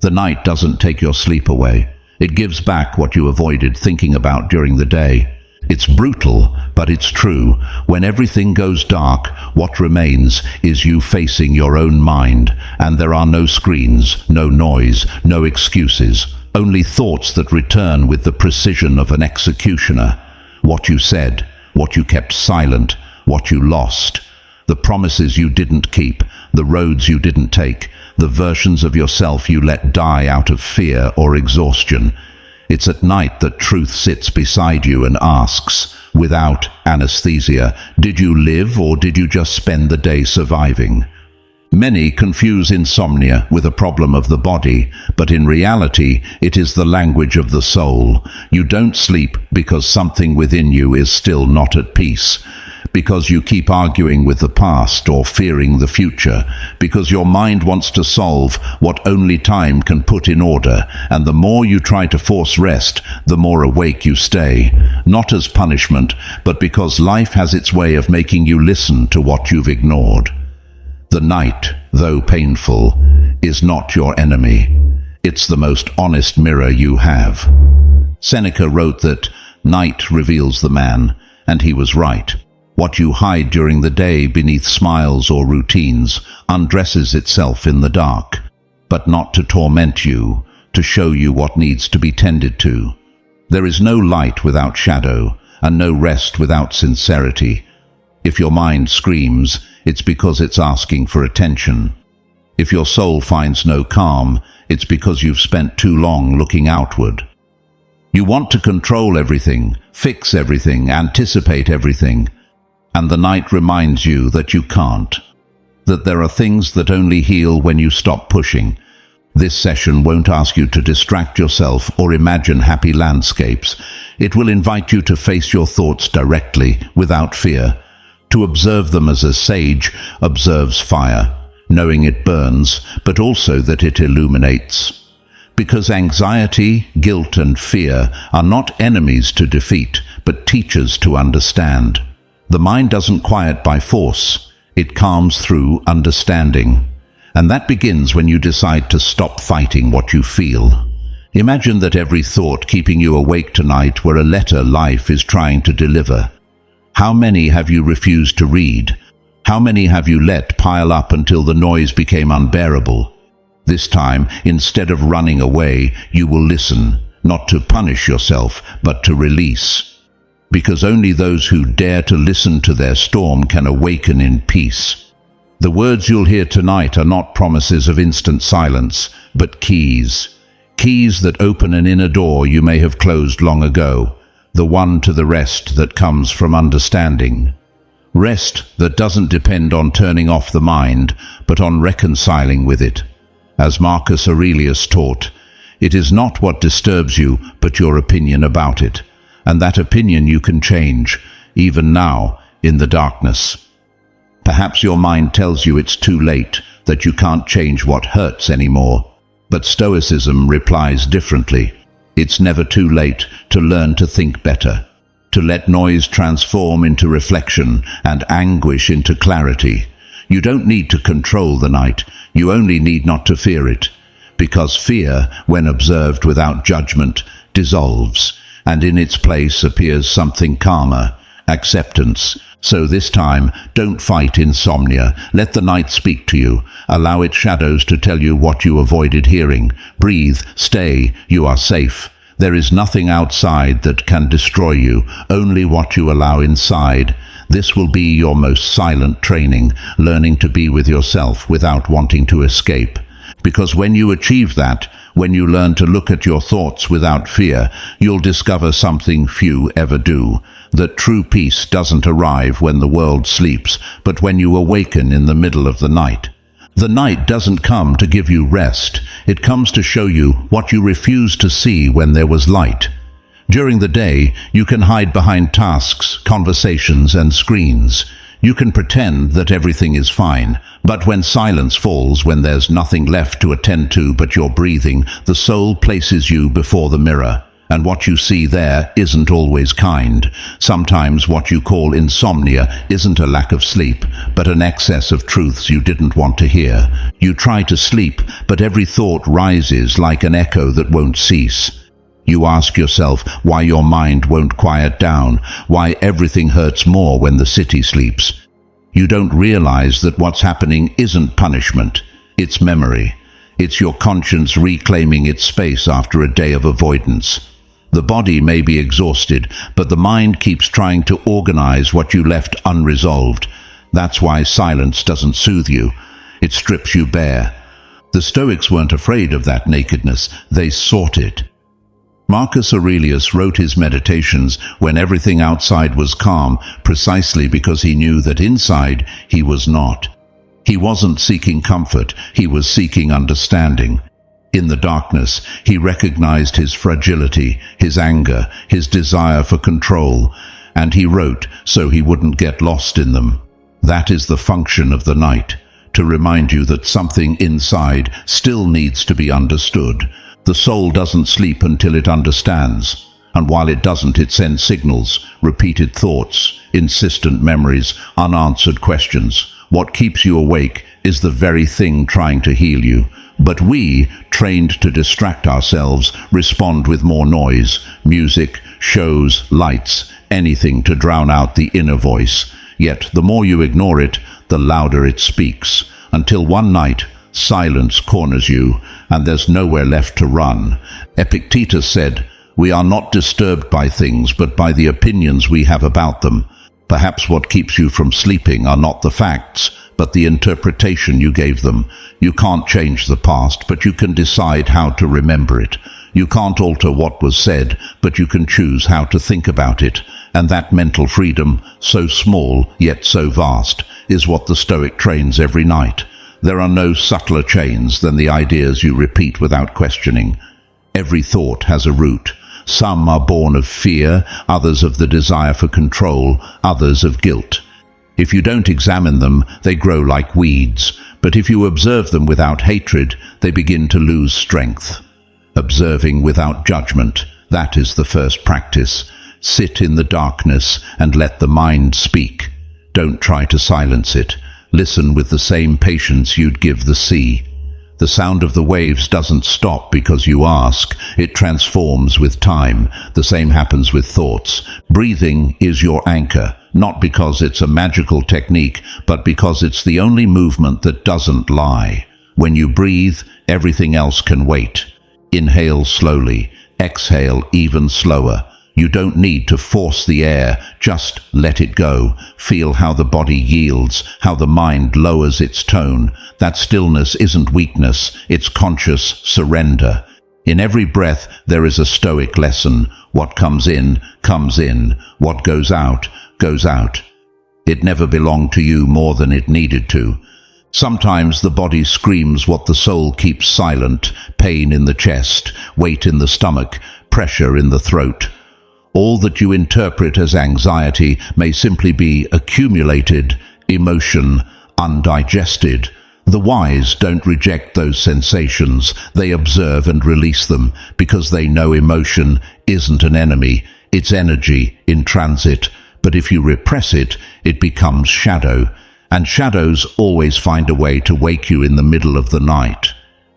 The night doesn't take your sleep away. It gives back what you avoided thinking about during the day. It's brutal, but it's true. When everything goes dark, what remains is you facing your own mind, and there are no screens, no noise, no excuses, only thoughts that return with the precision of an executioner. What you said, what you kept silent, what you lost, the promises you didn't keep, the roads you didn't take, the versions of yourself you let die out of fear or exhaustion. It's at night that truth sits beside you and asks, without anesthesia, did you live or did you just spend the day surviving? Many confuse insomnia with a problem of the body, but in reality, it is the language of the soul. You don't sleep because something within you is still not at peace, because you keep arguing with the past or fearing the future, because your mind wants to solve what only time can put in order, and the more you try to force rest, the more awake you stay, not as punishment, but because life has its way of making you listen to what you've ignored. The night, though painful, is not your enemy. It's the most honest mirror you have. Seneca wrote that night reveals the man, and he was right. What you hide during the day beneath smiles or routines undresses itself in the dark, but not to torment you, to show you what needs to be tended to. There is no light without shadow, and no rest without sincerity. If your mind screams, it's because it's asking for attention. If your soul finds no calm, it's because you've spent too long looking outward. You want to control everything, fix everything, anticipate everything, and the night reminds you that you can't, that there are things that only heal when you stop pushing. This session won't ask you to distract yourself or imagine happy landscapes. It will invite you to face your thoughts directly, without fear, to observe them as a sage observes fire, knowing it burns, but also that it illuminates. Because anxiety, guilt, and fear are not enemies to defeat, but teachers to understand. The mind doesn't quiet by force, it calms through understanding. And that begins when you decide to stop fighting what you feel. Imagine that every thought keeping you awake tonight were a letter life is trying to deliver. How many have you refused to read? How many have you let pile up until the noise became unbearable? This time, instead of running away, you will listen, not to punish yourself, but to release. Because only those who dare to listen to their storm can awaken in peace. The words you'll hear tonight are not promises of instant silence, but keys. Keys that open an inner door you may have closed long ago, the one to the rest that comes from understanding. Rest that doesn't depend on turning off the mind, but on reconciling with it. As Marcus Aurelius taught, it is not what disturbs you, but your opinion about it. And that opinion you can change, even now, in the darkness. Perhaps your mind tells you it's too late, that you can't change what hurts anymore. But Stoicism replies differently. It's never too late to learn to think better, to let noise transform into reflection and anguish into clarity. You don't need to control the night, you only need not to fear it. Because fear, when observed without judgment, dissolves, and in its place appears something calmer, acceptance. So this time, don't fight insomnia. Let the night speak to you. Allow its shadows to tell you what you avoided hearing. Breathe, stay, you are safe. There is nothing outside that can destroy you, only what you allow inside. This will be your most silent training, learning to be with yourself without wanting to escape. Because when you achieve that, when you learn to look at your thoughts without fear, you'll discover something few ever do, that true peace doesn't arrive when the world sleeps, but when you awaken in the middle of the night. The night doesn't come to give you rest, it comes to show you what you refused to see when there was light. During the day, you can hide behind tasks, conversations, and screens. You can pretend that everything is fine, but when silence falls, when there's nothing left to attend to but your breathing, the soul places you before the mirror. And what you see there isn't always kind. Sometimes what you call insomnia isn't a lack of sleep, but an excess of truths you didn't want to hear. You try to sleep, but every thought rises like an echo that won't cease. You ask yourself why your mind won't quiet down, why everything hurts more when the city sleeps. You don't realize that what's happening isn't punishment, it's memory. It's your conscience reclaiming its space after a day of avoidance. The body may be exhausted, but the mind keeps trying to organize what you left unresolved. That's why silence doesn't soothe you. It strips you bare. The Stoics weren't afraid of that nakedness. They sought it. Marcus Aurelius wrote his meditations when everything outside was calm, precisely because he knew that inside he was not. He wasn't seeking comfort, he was seeking understanding. In the darkness, he recognized his fragility, his anger, his desire for control, and he wrote so he wouldn't get lost in them. That is the function of the night, to remind you that something inside still needs to be understood. The soul doesn't sleep until it understands, and while it doesn't, it sends signals, repeated thoughts, insistent memories, unanswered questions. What keeps you awake is the very thing trying to heal you. But we, trained to distract ourselves, respond with more noise, music, shows, lights, anything to drown out the inner voice. Yet the more you ignore it, the louder it speaks, until one night silence corners you, and there's nowhere left to run. Epictetus said, "We are not disturbed by things, but by the opinions we have about them." Perhaps what keeps you from sleeping are not the facts, but the interpretation you gave them. You can't change the past, but you can decide how to remember it. You can't alter what was said, but you can choose how to think about it. And that mental freedom, so small yet so vast, is what the Stoic trains every night. There are no subtler chains than the ideas you repeat without questioning. Every thought has a root. Some are born of fear, others of the desire for control, others of guilt. If you don't examine them, they grow like weeds, but if you observe them without hatred, they begin to lose strength. Observing without judgment, that is the first practice. Sit in the darkness and let the mind speak. Don't try to silence it. Listen with the same patience you'd give the sea. The sound of the waves doesn't stop because you ask. It transforms with time. The same happens with thoughts. Breathing is your anchor, not because it's a magical technique, but because it's the only movement that doesn't lie. When you breathe, everything else can wait. Inhale slowly. Exhale even slower. You don't need to force the air, just let it go. Feel how the body yields, how the mind lowers its tone. That stillness isn't weakness, it's conscious surrender. In every breath there is a Stoic lesson. What comes in, comes in. What goes out, goes out. It never belonged to you more than it needed to. Sometimes the body screams what the soul keeps silent. Pain in the chest, weight in the stomach, pressure in the throat. All that you interpret as anxiety may simply be accumulated emotion, undigested. The wise don't reject those sensations. They observe and release them because they know emotion isn't an enemy. It's energy in transit. But if you repress it, it becomes shadow. And shadows always find a way to wake you in the middle of the night.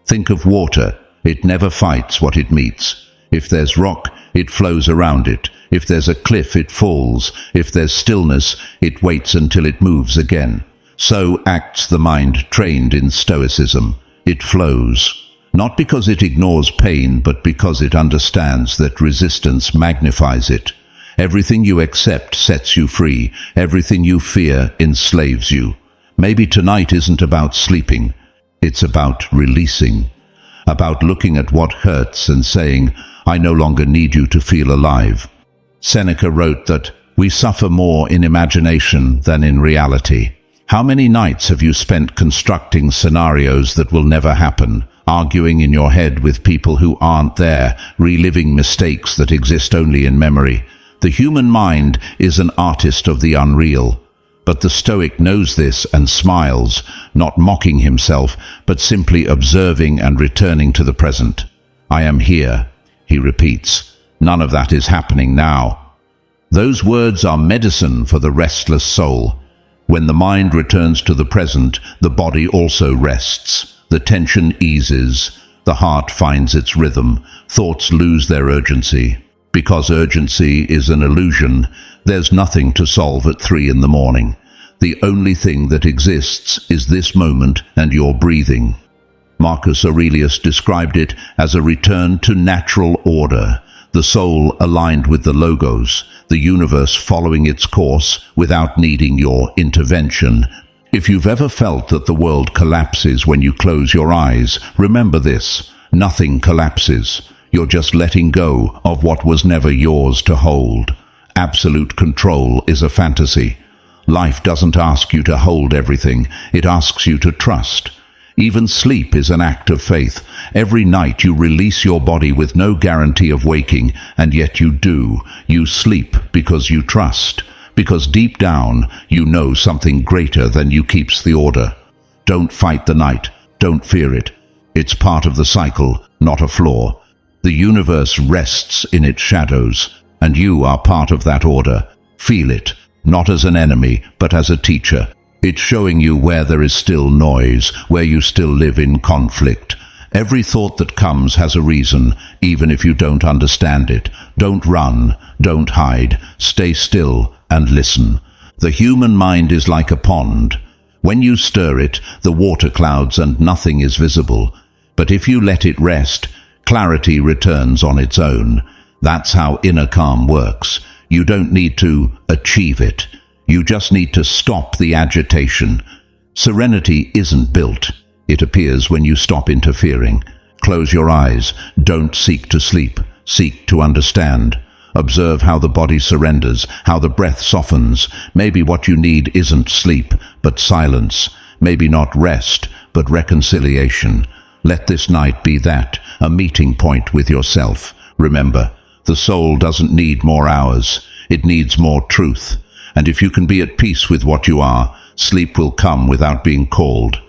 Think of water. It never fights what it meets. If there's rock, it flows around it. If there's a cliff, it falls. If there's stillness, it waits until it moves again. So acts the mind trained in Stoicism. It flows, not because it ignores pain, but because it understands that resistance magnifies it. Everything you accept sets you free. Everything you fear enslaves you. Maybe tonight isn't about sleeping. It's about releasing. About looking at what hurts and saying, I no longer need you to feel alive. Seneca wrote that we suffer more in imagination than in reality. How many nights have you spent constructing scenarios that will never happen, arguing in your head with people who aren't there, reliving mistakes that exist only in memory? The human mind is an artist of the unreal. But the Stoic knows this and smiles, not mocking himself, but simply observing and returning to the present. I am here, he repeats. None of that is happening now. Those words are medicine for the restless soul. When the mind returns to the present, the body also rests. The tension eases. The heart finds its rhythm. Thoughts lose their urgency. Because urgency is an illusion, there's nothing to solve at 3 in the morning. The only thing that exists is this moment and your breathing. Marcus Aurelius described it as a return to natural order, the soul aligned with the logos, the universe following its course without needing your intervention. If you've ever felt that the world collapses when you close your eyes, remember this: nothing collapses. You're just letting go of what was never yours to hold. Absolute control is a fantasy. Life doesn't ask you to hold everything, it asks you to trust. Even sleep is an act of faith. Every night you release your body with no guarantee of waking, and yet you do. You sleep because you trust. Because deep down, you know something greater than you keeps the order. Don't fight the night. Don't fear it. It's part of the cycle, not a flaw. The universe rests in its shadows, and you are part of that order. Feel it, not as an enemy, but as a teacher. It's showing you where there is still noise, where you still live in conflict. Every thought that comes has a reason, even if you don't understand it. Don't run, don't hide, stay still and listen. The human mind is like a pond. When you stir it, the water clouds and nothing is visible. But if you let it rest, clarity returns on its own. That's how inner calm works. You don't need to achieve it. You just need to stop the agitation. Serenity isn't built. It appears when you stop interfering. Close your eyes. Don't seek to sleep. Seek to understand. Observe how the body surrenders, how the breath softens. Maybe what you need isn't sleep, but silence. Maybe not rest, but reconciliation. Let this night be that, a meeting point with yourself. Remember, the soul doesn't need more hours. It needs more truth. And if you can be at peace with what you are, sleep will come without being called.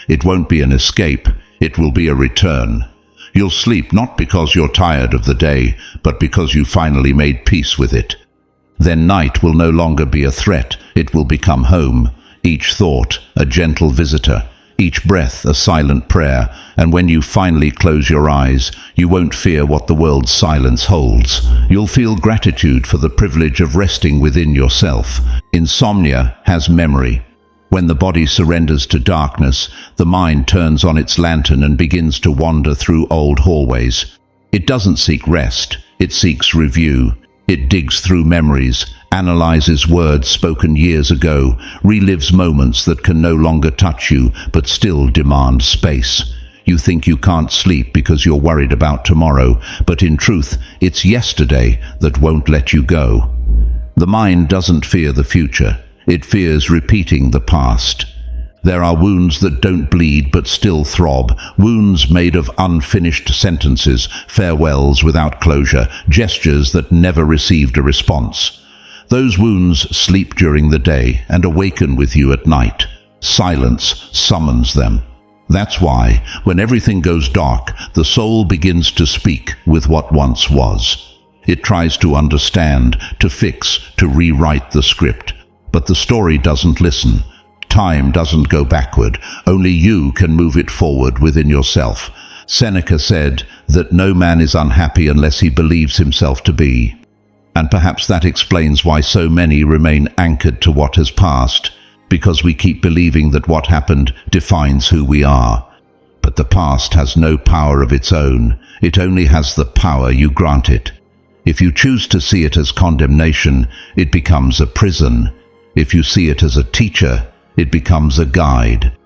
It won't be an escape, it will be a return. You'll sleep not because you're tired of the day, but because you finally made peace with it. Then night will no longer be a threat, it will become home. Each thought, a gentle visitor. Each breath a silent prayer, and when you finally close your eyes, you won't fear what the world's silence holds. You'll feel gratitude for the privilege of resting within yourself. Insomnia has memory. When the body surrenders to darkness, the mind turns on its lantern and begins to wander through old hallways. It doesn't seek rest, it seeks review. It digs through memories, analyzes words spoken years ago, relives moments that can no longer touch you but still demand space. You think you can't sleep because you're worried about tomorrow, but in truth, it's yesterday that won't let you go. The mind doesn't fear the future, it fears repeating the past. There are wounds that don't bleed but still throb, wounds made of unfinished sentences, farewells without closure, gestures that never received a response. Those wounds sleep during the day and awaken with you at night. Silence summons them. That's why, when everything goes dark, the soul begins to speak with what once was. It tries to understand, to fix, to rewrite the script. But the story doesn't listen. Time doesn't go backward. Only you can move it forward within yourself. Seneca said that no man is unhappy unless he believes himself to be. And perhaps that explains why so many remain anchored to what has passed, because we keep believing that what happened defines who we are. But the past has no power of its own. It only has the power you grant it. If you choose to see it as condemnation, it becomes a prison. If you see it as a teacher, it becomes a guide.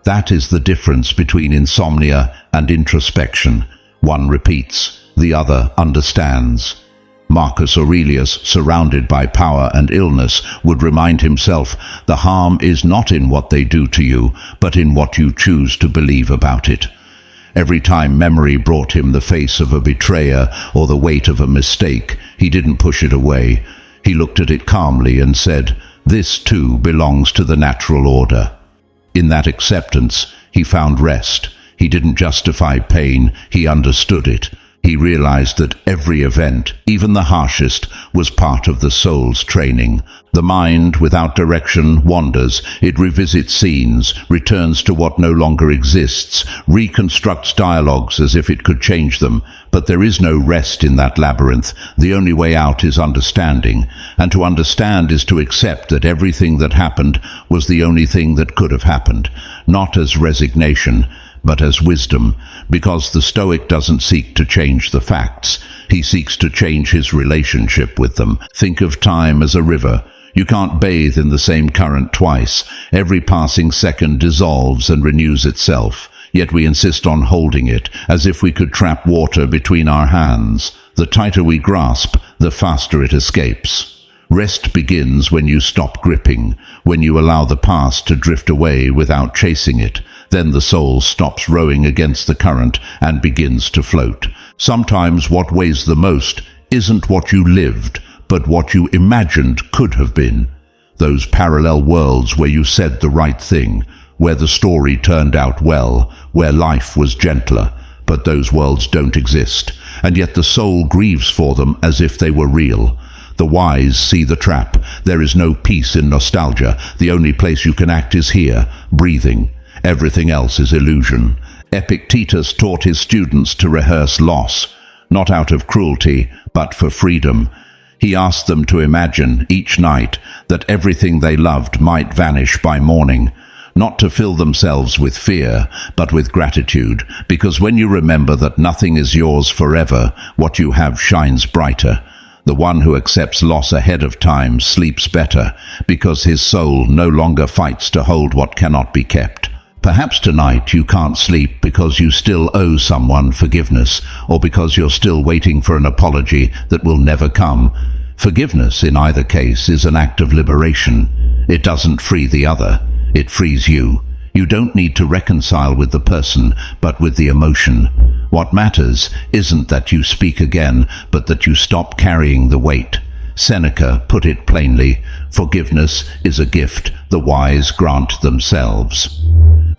That is the difference between insomnia and introspection. One repeats, the other understands. Marcus Aurelius, surrounded by power and illness, would remind himself, the harm is not in what they do to you, but in what you choose to believe about it. Every time memory brought him the face of a betrayer or the weight of a mistake, he didn't push it away. He looked at it calmly and said, this too belongs to the natural order. In that acceptance, he found rest. He didn't justify pain, he understood it. He realized that every event, even the harshest, was part of the soul's training. The mind, without direction, wanders. It revisits scenes, returns to what no longer exists, reconstructs dialogues as if it could change them. But there is no rest in that labyrinth. The only way out is understanding. And to understand is to accept that everything that happened was the only thing that could have happened, not as resignation, but as wisdom, because the Stoic doesn't seek to change the facts. He seeks to change his relationship with them. Think of time as a river. You can't bathe in the same current twice. Every passing second dissolves and renews itself. Yet we insist on holding it, as if we could trap water between our hands. The tighter we grasp, the faster it escapes. Rest begins when you stop gripping, when you allow the past to drift away without chasing it. Then the soul stops rowing against the current and begins to float. Sometimes what weighs the most isn't what you lived, but what you imagined could have been. Those parallel worlds where you said the right thing, where the story turned out well, where life was gentler. But those worlds don't exist, and yet the soul grieves for them as if they were real. The wise see the trap. There is no peace in nostalgia. The only place you can act is here, breathing. Everything else is illusion. Epictetus taught his students to rehearse loss, not out of cruelty, but for freedom. He asked them to imagine each night that everything they loved might vanish by morning, not to fill themselves with fear, but with gratitude, because when you remember that nothing is yours forever, what you have shines brighter. The one who accepts loss ahead of time sleeps better, because his soul no longer fights to hold what cannot be kept. Perhaps tonight you can't sleep because you still owe someone forgiveness, or because you're still waiting for an apology that will never come. Forgiveness, in either case, is an act of liberation. It doesn't free the other, it frees you. You don't need to reconcile with the person, but with the emotion. What matters isn't that you speak again, but that you stop carrying the weight. Seneca put it plainly, forgiveness is a gift the wise grant themselves.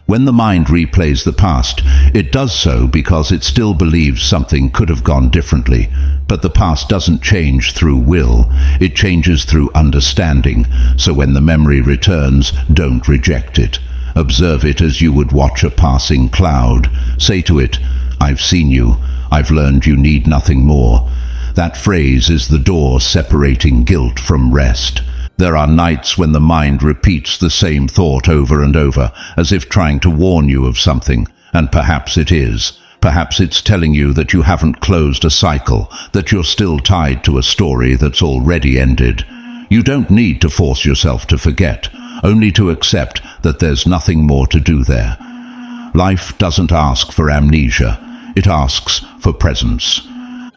When the mind replays the past, it does so because it still believes something could have gone differently. But the past doesn't change through will, it changes through understanding. So when the memory returns, don't reject it. Observe it as you would watch a passing cloud. Say to it, I've seen you, I've learned you need nothing more. That phrase is the door separating guilt from rest. There are nights when the mind repeats the same thought over and over, as if trying to warn you of something, and perhaps it is. Perhaps it's telling you that you haven't closed a cycle, that you're still tied to a story that's already ended. You don't need to force yourself to forget, only to accept that there's nothing more to do there. Life doesn't ask for amnesia, it asks for presence.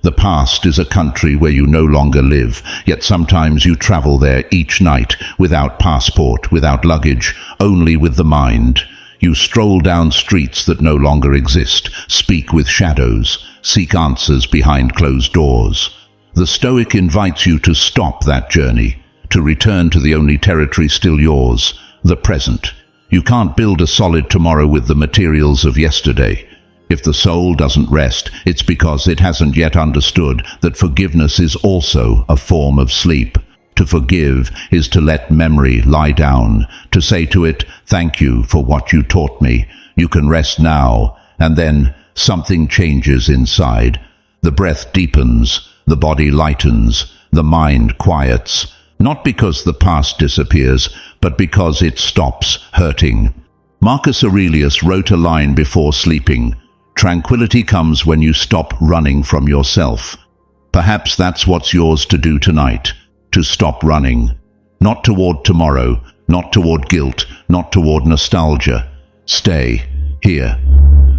The past is a country where you no longer live, yet sometimes you travel there each night, without passport, without luggage, only with the mind. You stroll down streets that no longer exist, speak with shadows, seek answers behind closed doors. The Stoic invites you to stop that journey, to return to the only territory still yours, the present. You can't build a solid tomorrow with the materials of yesterday. If the soul doesn't rest, it's because it hasn't yet understood that forgiveness is also a form of sleep. To forgive is to let memory lie down, to say to it, thank you for what you taught me. You can rest now, and then something changes inside. The breath deepens, the body lightens, the mind quiets. Not because the past disappears, but because it stops hurting. Marcus Aurelius wrote a line before sleeping, tranquility comes when you stop running from yourself. Perhaps that's what's yours to do tonight, to stop running. Not toward tomorrow, not toward guilt, not toward nostalgia. Stay here,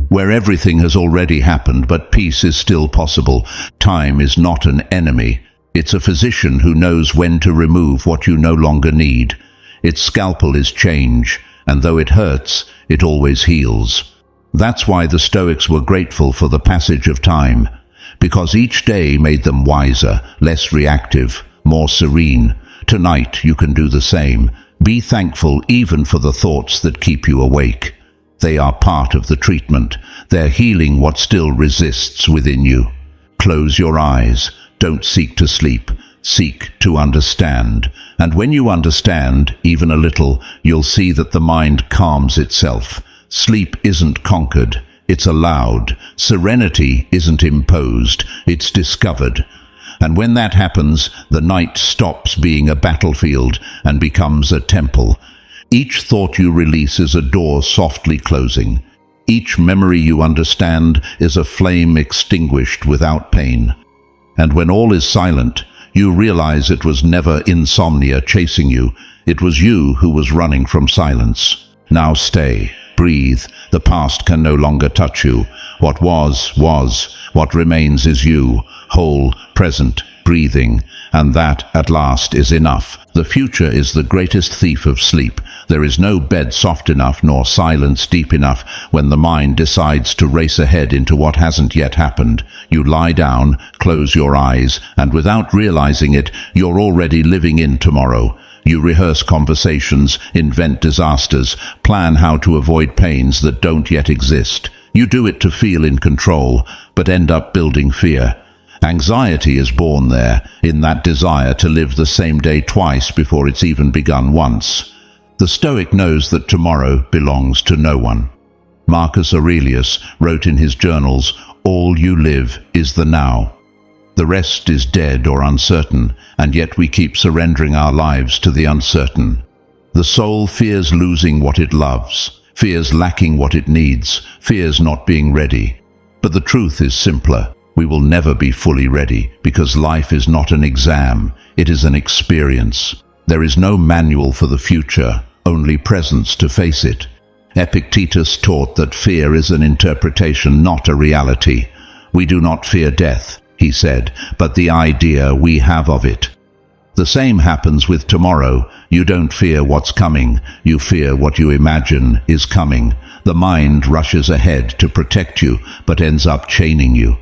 where everything has already happened, but peace is still possible. Time is not an enemy. It's a physician who knows when to remove what you no longer need. Its scalpel is change, and though it hurts, it always heals. That's why the Stoics were grateful for the passage of time, because each day made them wiser, less reactive, more serene. Tonight you can do the same. Be thankful even for the thoughts that keep you awake. They are part of the treatment. They're healing what still resists within you. Close your eyes. Don't seek to sleep. Seek to understand. And when you understand, even a little, you'll see that the mind calms itself. Sleep isn't conquered, it's allowed. Serenity isn't imposed, it's discovered. And when that happens, the night stops being a battlefield and becomes a temple. Each thought you release is a door softly closing. Each memory you understand is a flame extinguished without pain. And when all is silent, you realize it was never insomnia chasing you. It was you who was running from silence. Now stay, breathe. The past can no longer touch you. What was, was. What remains is you, whole, present, breathing. And that, at last, is enough. The future is the greatest thief of sleep. There is no bed soft enough nor silence deep enough when the mind decides to race ahead into what hasn't yet happened. You lie down, close your eyes, and without realizing it, you're already living in tomorrow. You rehearse conversations, invent disasters, plan how to avoid pains that don't yet exist. You do it to feel in control, but end up building fear. Anxiety is born there, in that desire to live the same day twice before it's even begun once. The Stoic knows that tomorrow belongs to no one. Marcus Aurelius wrote in his journals, "All you live is the now." The rest is dead or uncertain, and yet we keep surrendering our lives to the uncertain. The soul fears losing what it loves, fears lacking what it needs, fears not being ready. But the truth is simpler. We will never be fully ready, because life is not an exam, it is an experience. There is no manual for the future, only presence to face it. Epictetus taught that fear is an interpretation, not a reality. We do not fear death, he said, but the idea we have of it. The same happens with tomorrow. You don't fear what's coming, you fear what you imagine is coming. The mind rushes ahead to protect you, but ends up chaining you.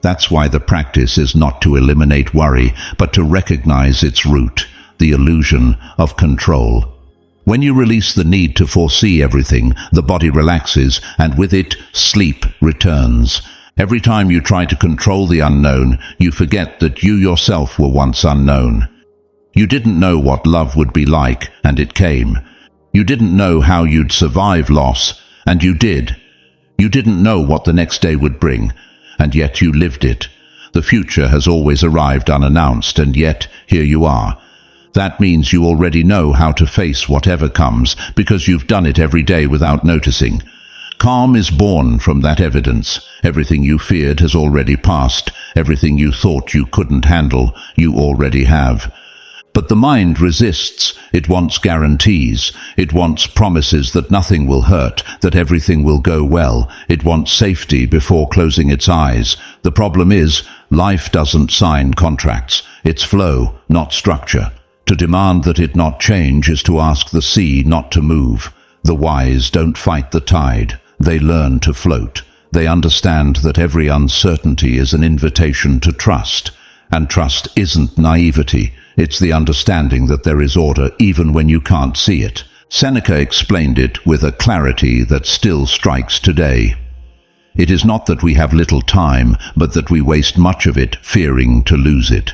That's why the practice is not to eliminate worry, but to recognize its root, the illusion of control. When you release the need to foresee everything, the body relaxes, and with it, sleep returns. Every time you try to control the unknown, you forget that you yourself were once unknown. You didn't know what love would be like, and it came. You didn't know how you'd survive loss, and you did. You didn't know what the next day would bring, and yet you lived it. The future has always arrived unannounced, and yet here you are. That means you already know how to face whatever comes, because you've done it every day without noticing. Calm is born from that evidence. Everything you feared has already passed. Everything you thought you couldn't handle, you already have. But the mind resists. It wants guarantees. It wants promises that nothing will hurt, that everything will go well. It wants safety before closing its eyes. The problem is, life doesn't sign contracts. It's flow, not structure. To demand that it not change is to ask the sea not to move. The wise don't fight the tide. They learn to float. They understand that every uncertainty is an invitation to trust. And trust isn't naivety. It's the understanding that there is order even when you can't see it. Seneca explained it with a clarity that still strikes today. It is not that we have little time, but that we waste much of it fearing to lose it.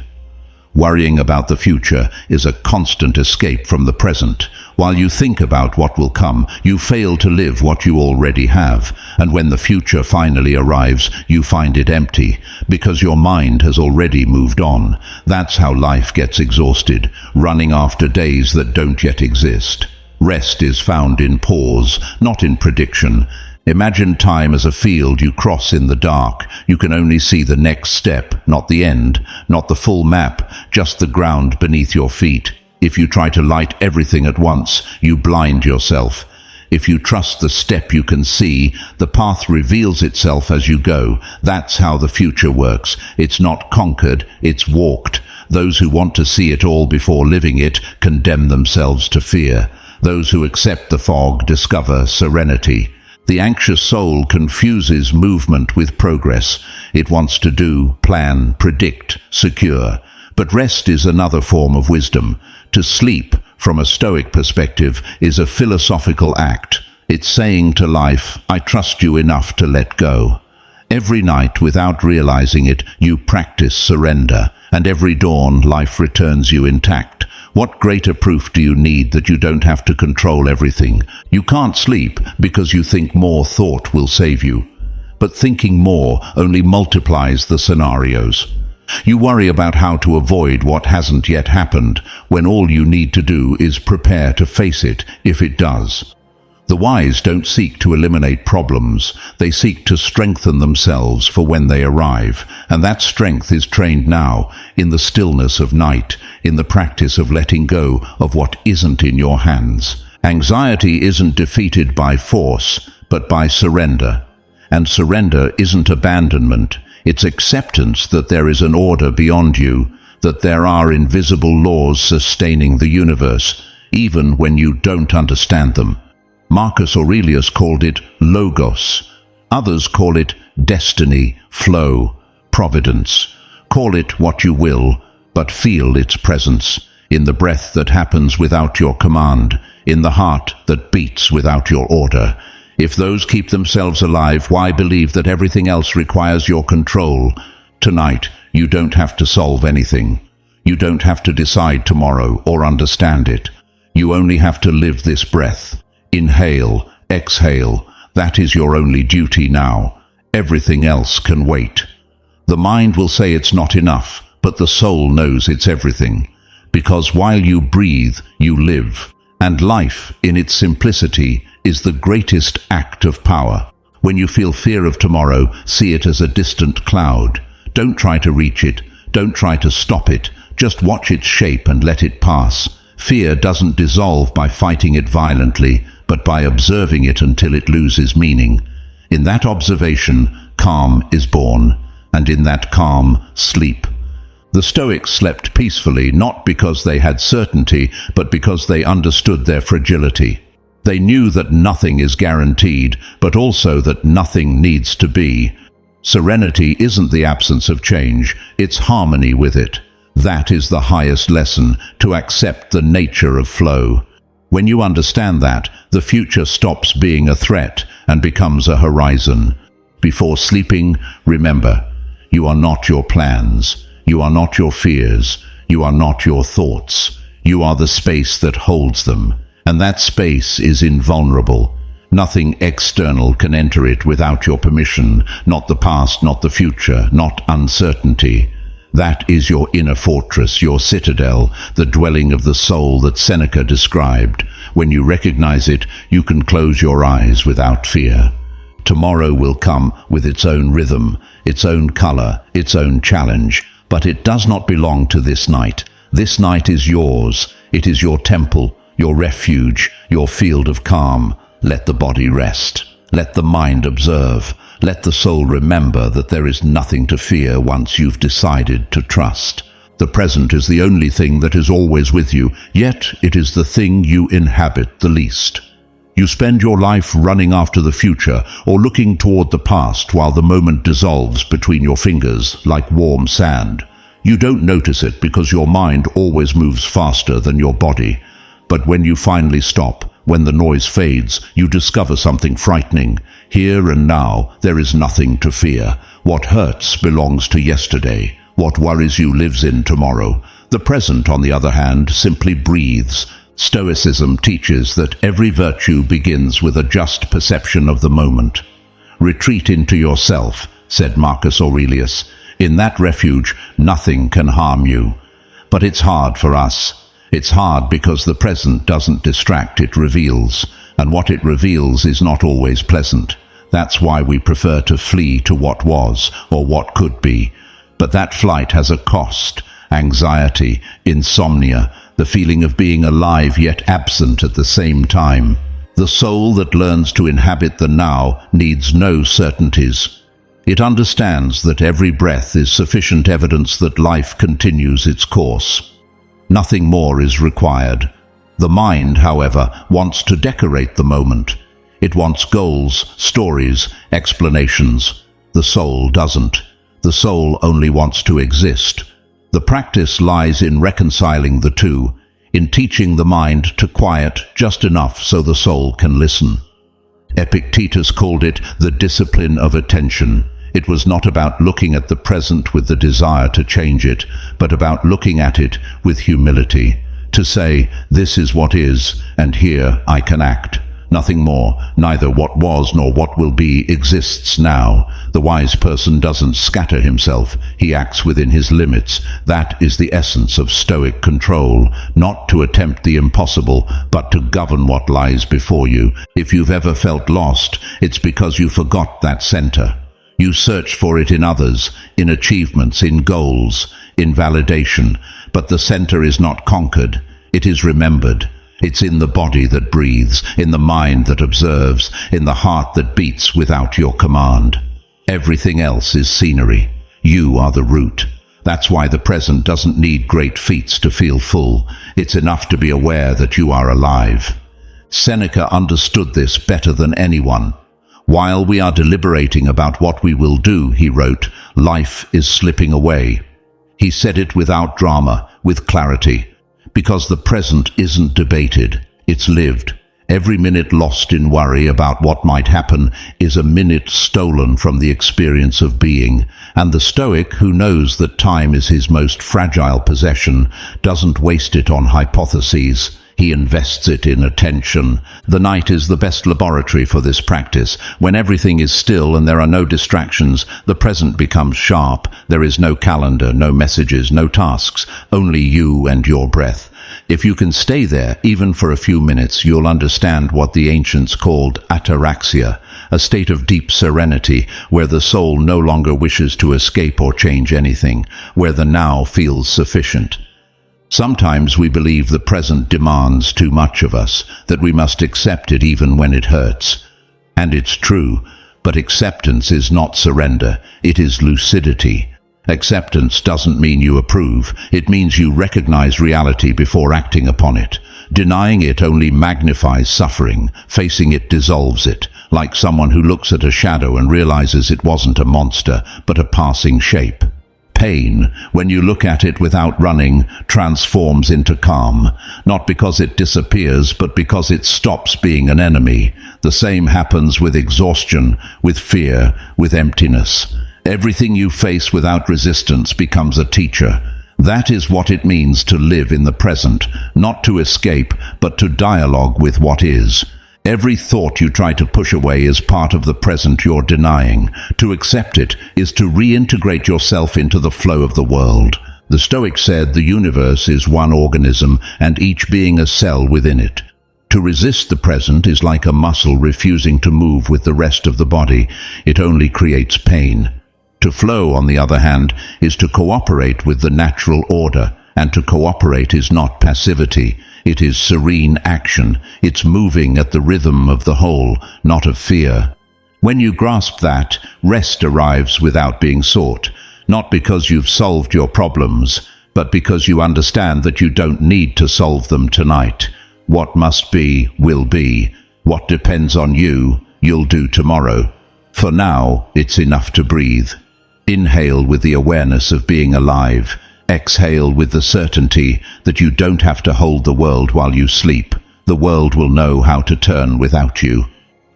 Worrying about the future is a constant escape from the present. While you think about what will come, you fail to live what you already have. And when the future finally arrives, you find it empty, because your mind has already moved on. That's how life gets exhausted, running after days that don't yet exist. Rest is found in pause, not in prediction. Imagine time as a field you cross in the dark. You can only see the next step, not the end, not the full map, just the ground beneath your feet. If you try to light everything at once, you blind yourself. If you trust the step you can see, the path reveals itself as you go. That's how the future works. It's not conquered, it's walked. Those who want to see it all before living it condemn themselves to fear. Those who accept the fog discover serenity. The anxious soul confuses movement with progress. It wants to do, plan, predict, secure. But rest is another form of wisdom. To sleep, from a Stoic perspective, is a philosophical act. It's saying to life, I trust you enough to let go. Every night, without realizing it, you practice surrender, and every dawn life returns you intact. What greater proof do you need that you don't have to control everything? You can't sleep because you think more thought will save you. But thinking more only multiplies the scenarios. You worry about how to avoid what hasn't yet happened, when all you need to do is prepare to face it if it does. The wise don't seek to eliminate problems, they seek to strengthen themselves for when they arrive, and that strength is trained now, in the stillness of night, in the practice of letting go of what isn't in your hands. Anxiety isn't defeated by force, but by surrender. And surrender isn't abandonment, it's acceptance that there is an order beyond you, that there are invisible laws sustaining the universe, even when you don't understand them. Marcus Aurelius called it logos. Others call it destiny, flow, providence. Call it what you will, but feel its presence, in the breath that happens without your command, in the heart that beats without your order. If those keep themselves alive, why believe that everything else requires your control? Tonight, you don't have to solve anything. You don't have to decide tomorrow or understand it. You only have to live this breath. Inhale, exhale. That is your only duty now. Everything else can wait. The mind will say it's not enough, but the soul knows it's everything. Because while you breathe, you live. And life, in its simplicity, is the greatest act of power. When you feel fear of tomorrow, see it as a distant cloud. Don't try to reach it. Don't try to stop it. Just watch its shape and let it pass. Fear doesn't dissolve by fighting it violently, but by observing it until it loses meaning. In that observation, calm is born, and in that calm, sleep. The Stoics slept peacefully, not because they had certainty, but because they understood their fragility. They knew that nothing is guaranteed, but also that nothing needs to be. Serenity isn't the absence of change, it's harmony with it. That is the highest lesson, to accept the nature of flow. When you understand that, the future stops being a threat and becomes a horizon. Before sleeping, remember, you are not your plans, you are not your fears, you are not your thoughts. You are the space that holds them, and that space is invulnerable. Nothing external can enter it without your permission, not the past, not the future, not uncertainty. That is your inner fortress, your citadel, the dwelling of the soul that Seneca described. When you recognize it, you can close your eyes without fear. Tomorrow will come with its own rhythm, its own color, its own challenge, but it does not belong to this night. This night is yours. It is your temple, your refuge, your field of calm. Let the body rest. Let the mind observe. Let the soul remember that there is nothing to fear once you've decided to trust. The present is the only thing that is always with you, yet it is the thing you inhabit the least. You spend your life running after the future or looking toward the past while the moment dissolves between your fingers like warm sand. You don't notice it because your mind always moves faster than your body. But when you finally stop, when the noise fades, you discover something frightening. Here and now, there is nothing to fear. What hurts belongs to yesterday. What worries you lives in tomorrow. The present, on the other hand, simply breathes. Stoicism teaches that every virtue begins with a just perception of the moment. Retreat into yourself, said Marcus Aurelius. In that refuge, nothing can harm you. But it's hard for us. It's hard because the present doesn't distract, it reveals. And what it reveals is not always pleasant. That's why we prefer to flee to what was or what could be. But that flight has a cost. Anxiety, insomnia, the feeling of being alive yet absent at the same time. The soul that learns to inhabit the now needs no certainties. It understands that every breath is sufficient evidence that life continues its course. Nothing more is required. The mind, however, wants to decorate the moment. It wants goals, stories, explanations. The soul doesn't. The soul only wants to exist. The practice lies in reconciling the two, in teaching the mind to quiet just enough so the soul can listen. Epictetus called it the discipline of attention. It was not about looking at the present with the desire to change it, but about looking at it with humility, to say, this is what is, and here I can act. Nothing more, neither what was nor what will be exists now. The wise person doesn't scatter himself, he acts within his limits. That is the essence of Stoic control, not to attempt the impossible, but to govern what lies before you. If you've ever felt lost, it's because you forgot that center. You search for it in others, in achievements, in goals, in validation, but the center is not conquered, it is remembered. It's in the body that breathes, in the mind that observes, in the heart that beats without your command. Everything else is scenery. You are the root. That's why the present doesn't need great feats to feel full. It's enough to be aware that you are alive. Seneca understood this better than anyone. While we are deliberating about what we will do, he wrote, life is slipping away. He said it without drama, with clarity. Because the present isn't debated, it's lived. Every minute lost in worry about what might happen is a minute stolen from the experience of being. And the Stoic, who knows that time is his most fragile possession, doesn't waste it on hypotheses. He invests it in attention. The night is the best laboratory for this practice. When everything is still and there are no distractions, the present becomes sharp. There is no calendar, no messages, no tasks, only you and your breath. If you can stay there, even for a few minutes, you'll understand what the ancients called ataraxia, a state of deep serenity, where the soul no longer wishes to escape or change anything, where the now feels sufficient. Sometimes we believe the present demands too much of us, that we must accept it even when it hurts. And it's true, but acceptance is not surrender, it is lucidity. Acceptance doesn't mean you approve, it means you recognize reality before acting upon it. Denying it only magnifies suffering, facing it dissolves it, like someone who looks at a shadow and realizes it wasn't a monster, but a passing shape. Pain, when you look at it without running, transforms into calm, not because it disappears, but because it stops being an enemy. The same happens with exhaustion, with fear, with emptiness. Everything you face without resistance becomes a teacher. That is what it means to live in the present, not to escape, but to dialogue with what is. Every thought you try to push away is part of the present you're denying. To accept it is to reintegrate yourself into the flow of the world. The Stoics said the universe is one organism and each being a cell within it. To resist the present is like a muscle refusing to move with the rest of the body. It only creates pain. To flow, on the other hand, is to cooperate with the natural order, and to cooperate is not passivity. It is serene action. It's moving at the rhythm of the whole, not of fear. When you grasp that, rest arrives without being sought, not because you've solved your problems, but because you understand that you don't need to solve them tonight. What must be, will be. What depends on you, you'll do tomorrow. For now, it's enough to breathe. Inhale with the awareness of being alive. Exhale with the certainty that you don't have to hold the world while you sleep. The world will know how to turn without you.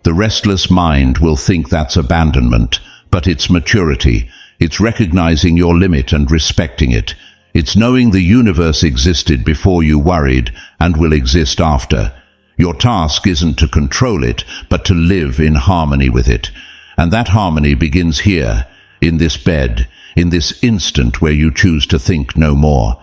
The restless mind will think that's abandonment, but it's maturity. It's recognizing your limit and respecting it. It's knowing the universe existed before you worried and will exist after. Your task isn't to control it, but to live in harmony with it. And that harmony begins here, in this bed, in this instant where you choose to think no more.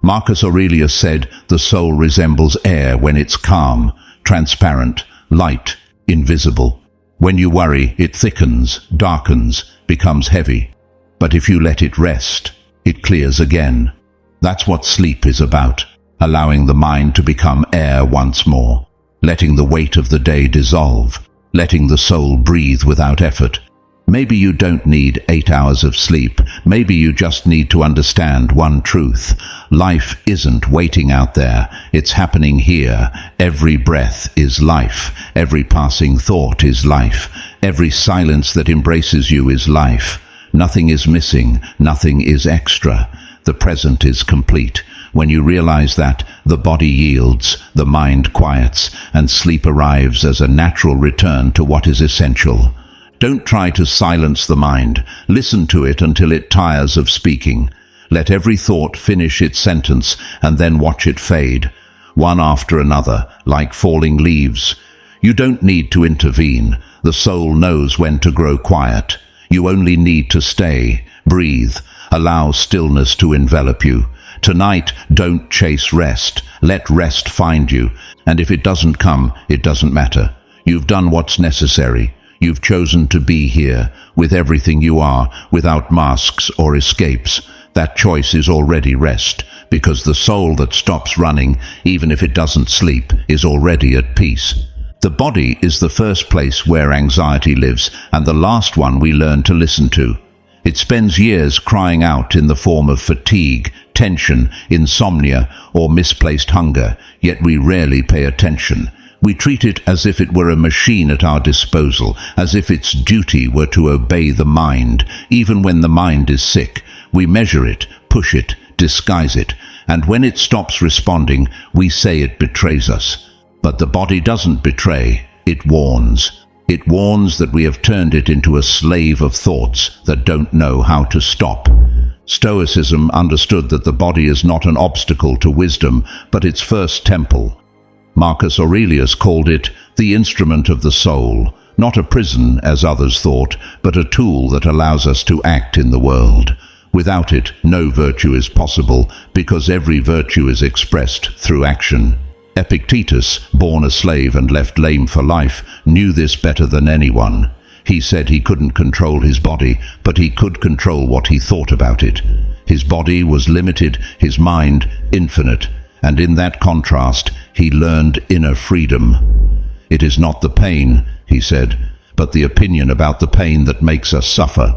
Marcus Aurelius said, the soul resembles air when it's calm, transparent, light, invisible. When you worry, it thickens, darkens, becomes heavy. But if you let it rest, it clears again. That's what sleep is about, allowing the mind to become air once more, letting the weight of the day dissolve, letting the soul breathe without effort. Maybe you don't need 8 hours of sleep. Maybe you just need to understand one truth. Life isn't waiting out there. It's happening here. Every breath is life. Every passing thought is life. Every silence that embraces you is life. Nothing is missing. Nothing is extra. The present is complete. When you realize that, the body yields, the mind quiets, and sleep arrives as a natural return to what is essential. Don't try to silence the mind. Listen to it until it tires of speaking. Let every thought finish its sentence and then watch it fade, one after another, like falling leaves. You don't need to intervene. The soul knows when to grow quiet. You only need to stay, breathe, allow stillness to envelop you. Tonight, don't chase rest. Let rest find you. And if it doesn't come, it doesn't matter. You've done what's necessary. You've chosen to be here, with everything you are, without masks or escapes. That choice is already rest, because the soul that stops running, even if it doesn't sleep, is already at peace. The body is the first place where anxiety lives, and the last one we learn to listen to. It spends years crying out in the form of fatigue, tension, insomnia, or misplaced hunger, yet we rarely pay attention. We treat it as if it were a machine at our disposal, as if its duty were to obey the mind. Even when the mind is sick, we measure it, push it, disguise it, and when it stops responding, we say it betrays us. But the body doesn't betray, it warns. It warns that we have turned it into a slave of thoughts that don't know how to stop. Stoicism understood that the body is not an obstacle to wisdom, but its first temple. Marcus Aurelius called it the instrument of the soul, not a prison as others thought, but a tool that allows us to act in the world. Without it, no virtue is possible, because every virtue is expressed through action. Epictetus, born a slave and left lame for life, knew this better than anyone. He said he couldn't control his body, but he could control what he thought about it. His body was limited, his mind infinite, and in that contrast, he learned inner freedom. It is not the pain, he said, but the opinion about the pain that makes us suffer.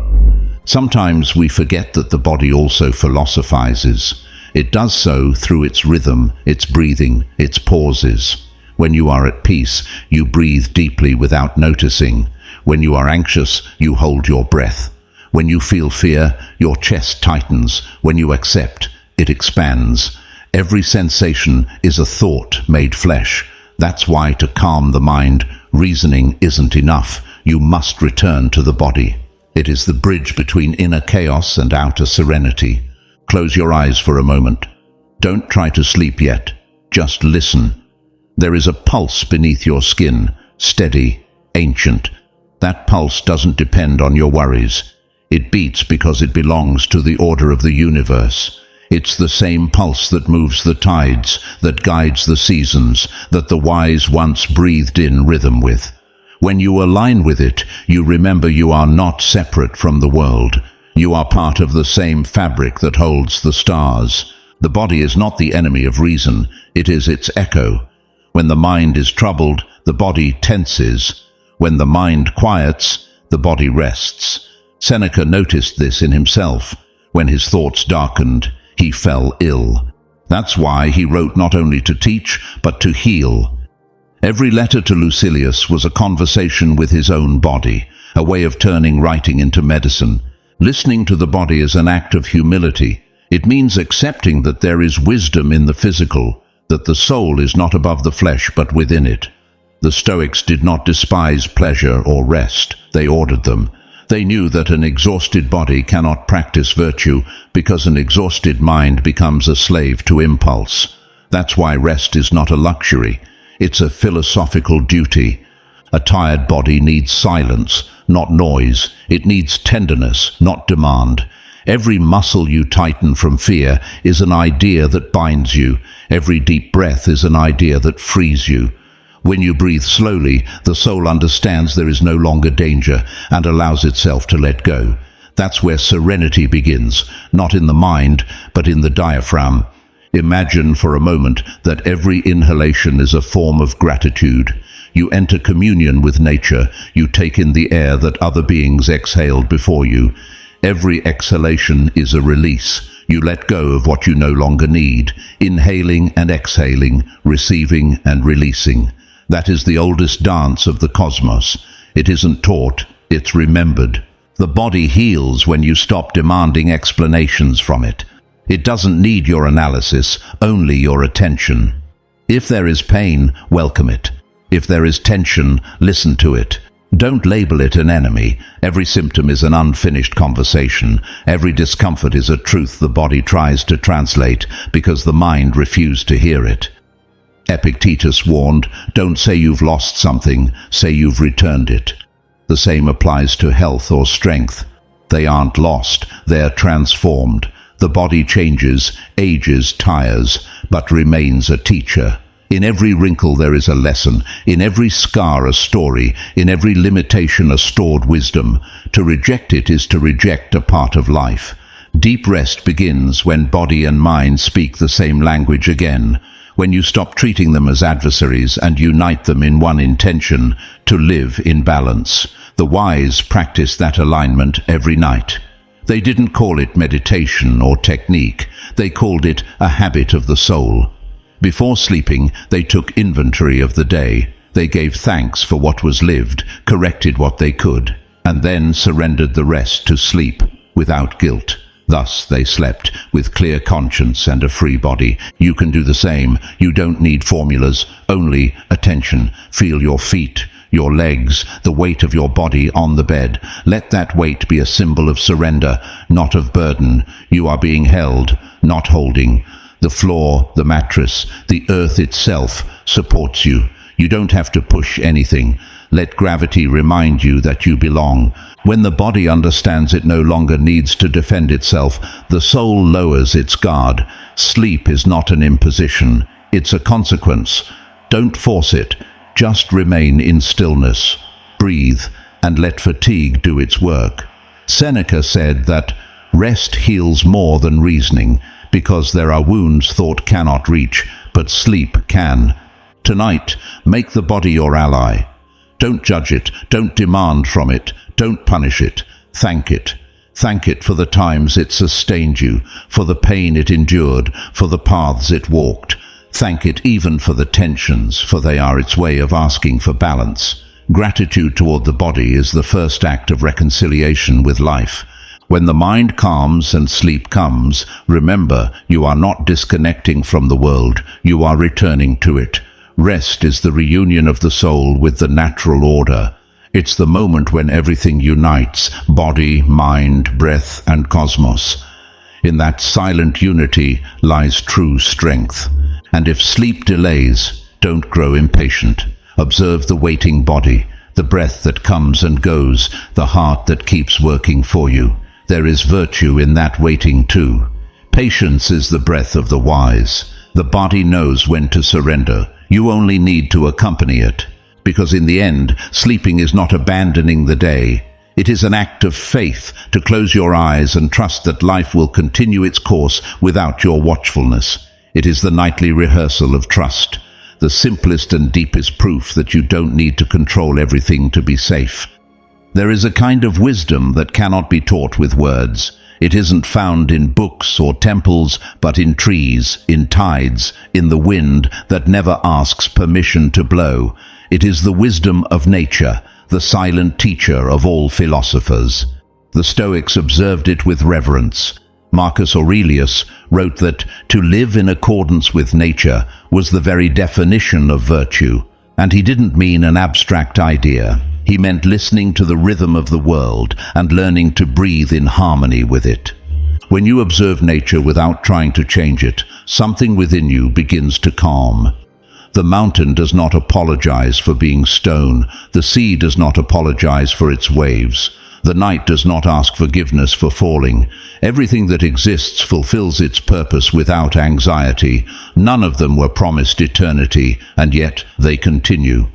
Sometimes we forget that the body also philosophizes. It does so through its rhythm, its breathing, its pauses. When you are at peace, you breathe deeply without noticing. When you are anxious, you hold your breath. When you feel fear, your chest tightens. When you accept, it expands. Every sensation is a thought made flesh. That's why to calm the mind, reasoning isn't enough. You must return to the body. It is the bridge between inner chaos and outer serenity. Close your eyes for a moment. Don't try to sleep yet. Just listen. There is a pulse beneath your skin, steady, ancient. That pulse doesn't depend on your worries. It beats because it belongs to the order of the universe. It's the same pulse that moves the tides, that guides the seasons, that the wise once breathed in rhythm with. When you align with it, you remember you are not separate from the world. You are part of the same fabric that holds the stars. The body is not the enemy of reason, it is its echo. When the mind is troubled, the body tenses. When the mind quiets, the body rests. Seneca noticed this in himself. When his thoughts darkened, he fell ill. That's why he wrote not only to teach, but to heal. Every letter to Lucilius was a conversation with his own body, a way of turning writing into medicine. Listening to the body is an act of humility. It means accepting that there is wisdom in the physical, that the soul is not above the flesh but within it. The Stoics did not despise pleasure or rest. They ordered them. They knew that an exhausted body cannot practice virtue because an exhausted mind becomes a slave to impulse. That's why rest is not a luxury. It's a philosophical duty. A tired body needs silence, not noise. It needs tenderness, not demand. Every muscle you tighten from fear is an idea that binds you. Every deep breath is an idea that frees you. When you breathe slowly, the soul understands there is no longer danger and allows itself to let go. That's where serenity begins, not in the mind, but in the diaphragm. Imagine for a moment that every inhalation is a form of gratitude. You enter communion with nature. You take in the air that other beings exhaled before you. Every exhalation is a release. You let go of what you no longer need, inhaling and exhaling, receiving and releasing. That is the oldest dance of the cosmos. It isn't taught, it's remembered. The body heals when you stop demanding explanations from it. It doesn't need your analysis, only your attention. If there is pain, welcome it. If there is tension, listen to it. Don't label it an enemy. Every symptom is an unfinished conversation. Every discomfort is a truth the body tries to translate because the mind refused to hear it. Epictetus warned, "Don't say you've lost something, say you've returned it." The same applies to health or strength. They aren't lost, they're transformed. The body changes, ages, tires, but remains a teacher. In every wrinkle there is a lesson, in every scar a story, in every limitation a stored wisdom. To reject it is to reject a part of life. Deep rest begins when body and mind speak the same language again, when you stop treating them as adversaries and unite them in one intention, to live in balance. The wise practice that alignment every night. They didn't call it meditation or technique, they called it a habit of the soul. Before sleeping, they took inventory of the day. They gave thanks for what was lived, corrected what they could, and then surrendered the rest to sleep without guilt. Thus they slept with clear conscience and a free body. You can do the same. You don't need formulas, only attention. Feel your feet, your legs, the weight of your body on the bed. Let that weight be a symbol of surrender, not of burden. You are being held, not holding. The floor, the mattress, the earth itself supports you. You don't have to push anything. Let gravity remind you that you belong. When the body understands it no longer needs to defend itself, the soul lowers its guard. Sleep is not an imposition, it's a consequence. Don't force it, just remain in stillness. Breathe, and let fatigue do its work. Seneca said that rest heals more than reasoning, because there are wounds thought cannot reach, but sleep can. Tonight, make the body your ally. Don't judge it, don't demand from it, don't punish it. Thank it. Thank it for the times it sustained you, for the pain it endured, for the paths it walked. Thank it even for the tensions, for they are its way of asking for balance. Gratitude toward the body is the first act of reconciliation with life. When the mind calms and sleep comes, remember, you are not disconnecting from the world, you are returning to it. Rest is the reunion of the soul with the natural order. It's the moment when everything unites, body, mind, breath, and cosmos. In that silent unity lies true strength. And if sleep delays, don't grow impatient. Observe the waiting body, the breath that comes and goes, the heart that keeps working for you. There is virtue in that waiting too. Patience is the breath of the wise. The body knows when to surrender. You only need to accompany it. Because in the end, sleeping is not abandoning the day. It is an act of faith to close your eyes and trust that life will continue its course without your watchfulness. It is the nightly rehearsal of trust, the simplest and deepest proof that you don't need to control everything to be safe. There is a kind of wisdom that cannot be taught with words. It isn't found in books or temples, but in trees, in tides, in the wind that never asks permission to blow. It is the wisdom of nature, the silent teacher of all philosophers. The Stoics observed it with reverence. Marcus Aurelius wrote that to live in accordance with nature was the very definition of virtue, and he didn't mean an abstract idea. He meant listening to the rhythm of the world and learning to breathe in harmony with it. When you observe nature without trying to change it, something within you begins to calm. The mountain does not apologize for being stone. The sea does not apologize for its waves. The night does not ask forgiveness for falling. Everything that exists fulfills its purpose without anxiety. None of them were promised eternity, and yet they continue.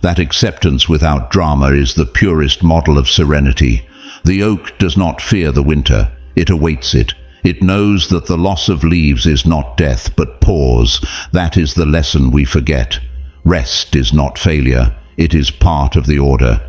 That acceptance without drama is the purest model of serenity. The oak does not fear the winter. It awaits it. It knows that the loss of leaves is not death, but pause. That is the lesson we forget. Rest is not failure. It is part of the order.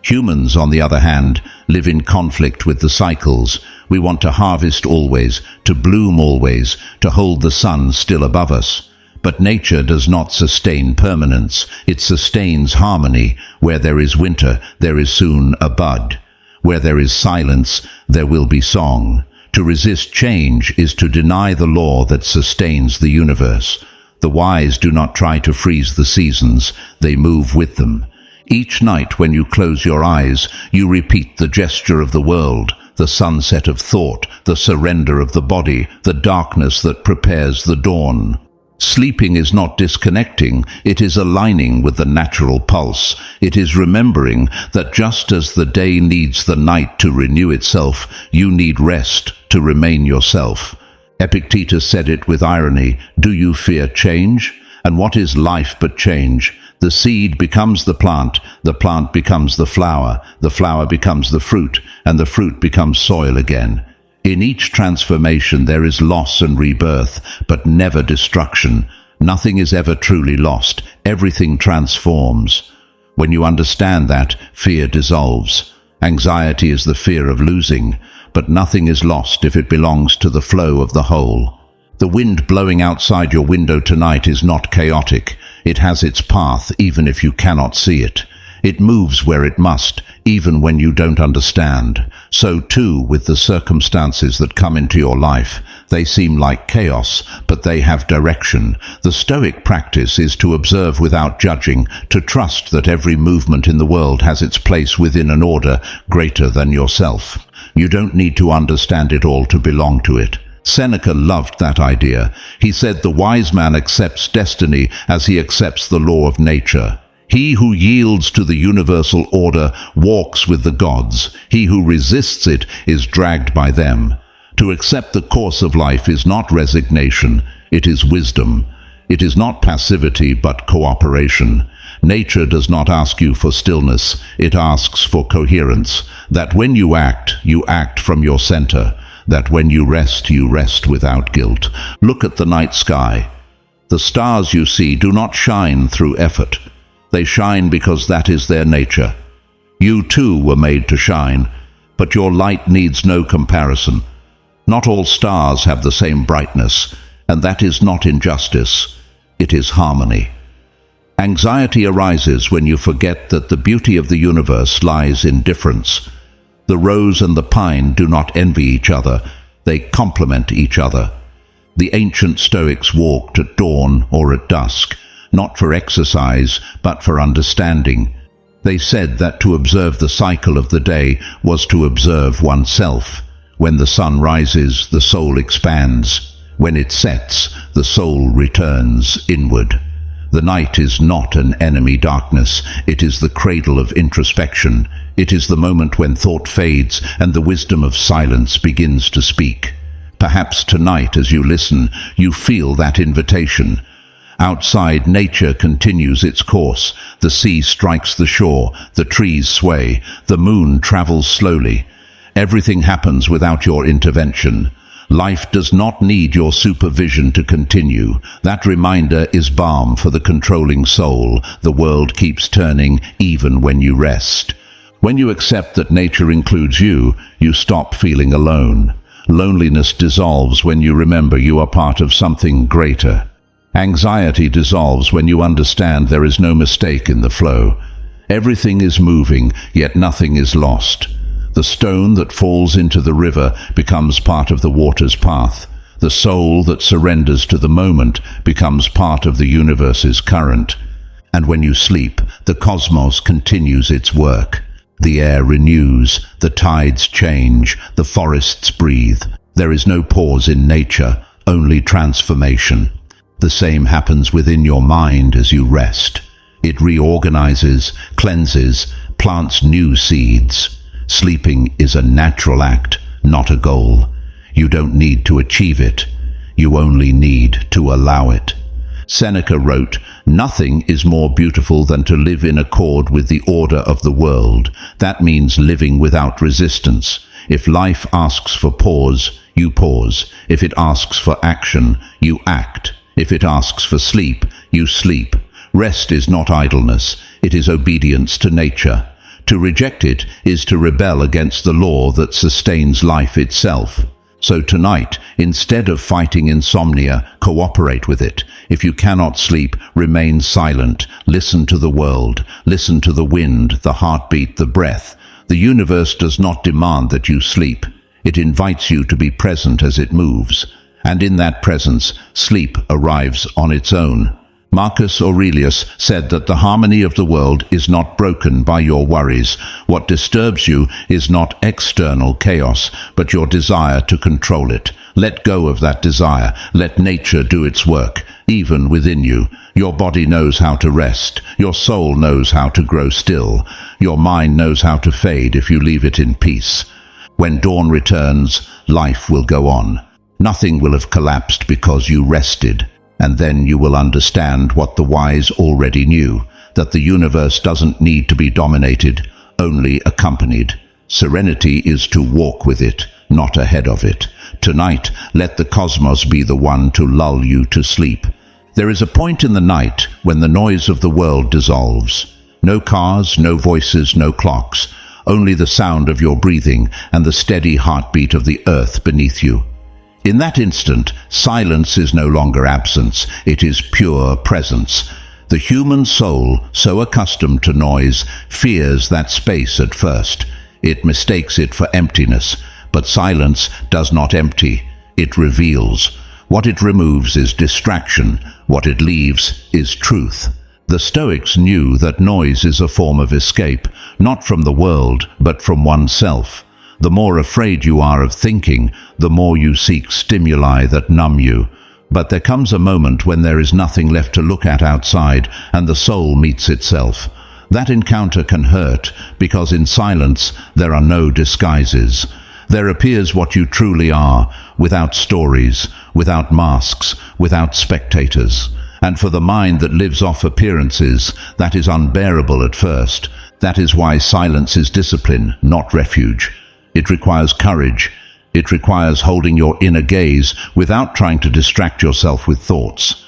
Humans, on the other hand, live in conflict with the cycles. We want to harvest always, to bloom always, to hold the sun still above us. But nature does not sustain permanence. It sustains harmony. Where there is winter, there is soon a bud. Where there is silence, there will be song. To resist change is to deny the law that sustains the universe. The wise do not try to freeze the seasons. They move with them. Each night when you close your eyes, you repeat the gesture of the world, the sunset of thought, the surrender of the body, the darkness that prepares the dawn. Sleeping is not disconnecting, it is aligning with the natural pulse. It is remembering that just as the day needs the night to renew itself, you need rest to remain yourself. Epictetus said it with irony, "Do you fear change? And what is life but change? The seed becomes the plant becomes the flower becomes the fruit, and the fruit becomes soil again." In each transformation there is loss and rebirth, but never destruction. Nothing is ever truly lost. Everything transforms. When you understand that, fear dissolves. Anxiety is the fear of losing, but nothing is lost if it belongs to the flow of the whole. The wind blowing outside your window tonight is not chaotic. It has its path, even if you cannot see it. It moves where it must, even when you don't understand. So too with the circumstances that come into your life. They seem like chaos, but they have direction. The Stoic practice is to observe without judging, to trust that every movement in the world has its place within an order greater than yourself. You don't need to understand it all to belong to it. Seneca loved that idea. He said the wise man accepts destiny as he accepts the law of nature. He who yields to the universal order walks with the gods. He who resists it is dragged by them. To accept the course of life is not resignation, it is wisdom. It is not passivity but cooperation. Nature does not ask you for stillness, it asks for coherence. That when you act from your center. That when you rest without guilt. Look at the night sky. The stars you see do not shine through effort. They shine because that is their nature. You too were made to shine, but your light needs no comparison. Not all stars have the same brightness, and that is not injustice, it is harmony. Anxiety arises when you forget that the beauty of the universe lies in difference. The rose and the pine do not envy each other, they complement each other. The ancient Stoics walked at dawn or at dusk, not for exercise, but for understanding. They said that to observe the cycle of the day was to observe oneself. When the sun rises, the soul expands. When it sets, the soul returns inward. The night is not an enemy darkness, it is the cradle of introspection. It is the moment when thought fades and the wisdom of silence begins to speak. Perhaps tonight, as you listen, you feel that invitation. Outside, nature continues its course. The sea strikes the shore, the trees sway, the moon travels slowly. Everything happens without your intervention. Life does not need your supervision to continue. That reminder is balm for the controlling soul. The world keeps turning even when you rest. When you accept that nature includes you, you stop feeling alone. Loneliness dissolves when you remember you are part of something greater. Anxiety dissolves when you understand there is no mistake in the flow. Everything is moving, yet nothing is lost. The stone that falls into the river becomes part of the water's path. The soul that surrenders to the moment becomes part of the universe's current. And when you sleep, the cosmos continues its work. The air renews, the tides change, the forests breathe. There is no pause in nature, only transformation. The same happens within your mind as you rest. It reorganizes, cleanses, plants new seeds. Sleeping is a natural act, not a goal. You don't need to achieve it. You only need to allow it. Seneca wrote, "Nothing is more beautiful than to live in accord with the order of the world." That means living without resistance. If life asks for pause, you pause. If it asks for action, you act. If it asks for sleep, you sleep. Rest is not idleness, it is obedience to nature. To reject it is to rebel against the law that sustains life itself. So tonight, instead of fighting insomnia, cooperate with it. If you cannot sleep, remain silent. Listen to the world. Listen to the wind, the heartbeat, the breath. The universe does not demand that you sleep. It invites you to be present as it moves. And in that presence, sleep arrives on its own. Marcus Aurelius said that the harmony of the world is not broken by your worries. What disturbs you is not external chaos, but your desire to control it. Let go of that desire. Let nature do its work, even within you. Your body knows how to rest. Your soul knows how to grow still. Your mind knows how to fade if you leave it in peace. When dawn returns, life will go on. Nothing will have collapsed because you rested. And then you will understand what the wise already knew, that the universe doesn't need to be dominated, only accompanied. Serenity is to walk with it, not ahead of it. Tonight, let the cosmos be the one to lull you to sleep. There is a point in the night when the noise of the world dissolves. No cars, no voices, no clocks, only the sound of your breathing and the steady heartbeat of the earth beneath you. In that instant, silence is no longer absence, it is pure presence. The human soul, so accustomed to noise, fears that space at first. It mistakes it for emptiness, but silence does not empty, it reveals. What it removes is distraction, what it leaves is truth. The Stoics knew that noise is a form of escape, not from the world, but from oneself. The more afraid you are of thinking, the more you seek stimuli that numb you. But there comes a moment when there is nothing left to look at outside, and the soul meets itself. That encounter can hurt, because in silence there are no disguises. There appears what you truly are, without stories, without masks, without spectators. And for the mind that lives off appearances, that is unbearable at first. That is why silence is discipline, not refuge. It requires courage. It requires holding your inner gaze without trying to distract yourself with thoughts.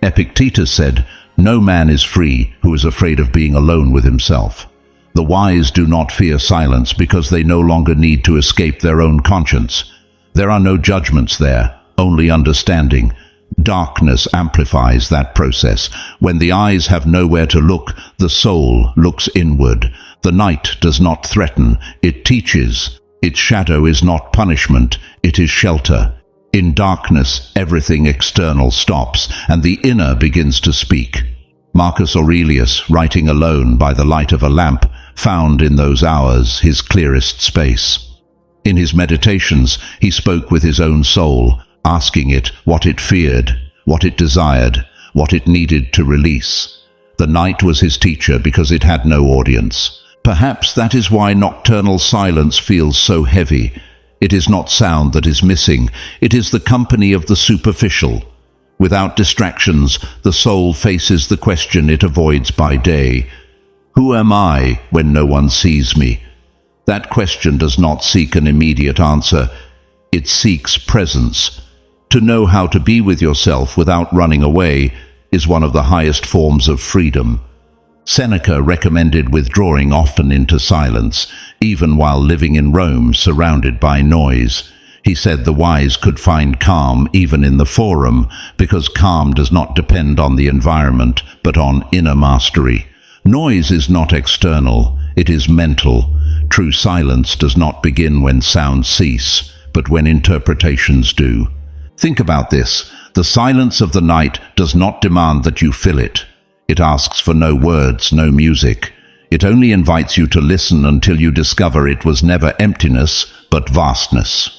Epictetus said, "No man is free who is afraid of being alone with himself." The wise do not fear silence because they no longer need to escape their own conscience. There are no judgments there, only understanding. Darkness amplifies that process. When the eyes have nowhere to look, the soul looks inward. The night does not threaten, it teaches. Its shadow is not punishment, it is shelter. In darkness, everything external stops, and the inner begins to speak. Marcus Aurelius, writing alone by the light of a lamp, found in those hours his clearest space. In his meditations, he spoke with his own soul, asking it what it feared, what it desired, what it needed to release. The night was his teacher because it had no audience. Perhaps that is why nocturnal silence feels so heavy. It is not sound that is missing, it is the company of the superficial. Without distractions, the soul faces the question it avoids by day. Who am I when no one sees me? That question does not seek an immediate answer. It seeks presence. To know how to be with yourself without running away is one of the highest forms of freedom. Seneca recommended withdrawing often into silence, even while living in Rome surrounded by noise. He said the wise could find calm even in the forum, because calm does not depend on the environment, but on inner mastery. Noise is not external, it is mental. True silence does not begin when sounds cease, but when interpretations do. Think about this. The silence of the night does not demand that you fill it. It asks for no words, no music. It only invites you to listen until you discover it was never emptiness, but vastness.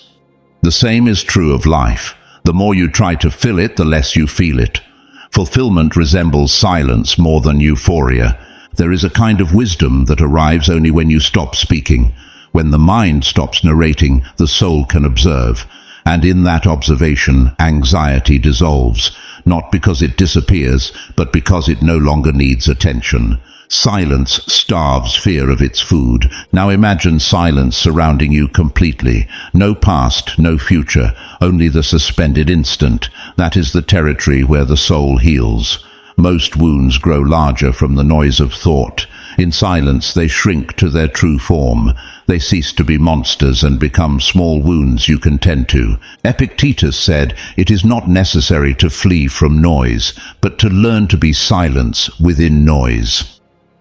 The same is true of life. The more you try to fill it, the less you feel it. Fulfillment resembles silence more than euphoria. There is a kind of wisdom that arrives only when you stop speaking. When the mind stops narrating, the soul can observe. And in that observation, anxiety dissolves, not because it disappears, but because it no longer needs attention. Silence starves fear of its food. Now imagine silence surrounding you completely. No past, no future, only the suspended instant. That is the territory where the soul heals. Most wounds grow larger from the noise of thought. In silence they shrink to their true form. They cease to be monsters and become small wounds you can tend to. Epictetus said, "It is not necessary to flee from noise, but to learn to be silence within noise."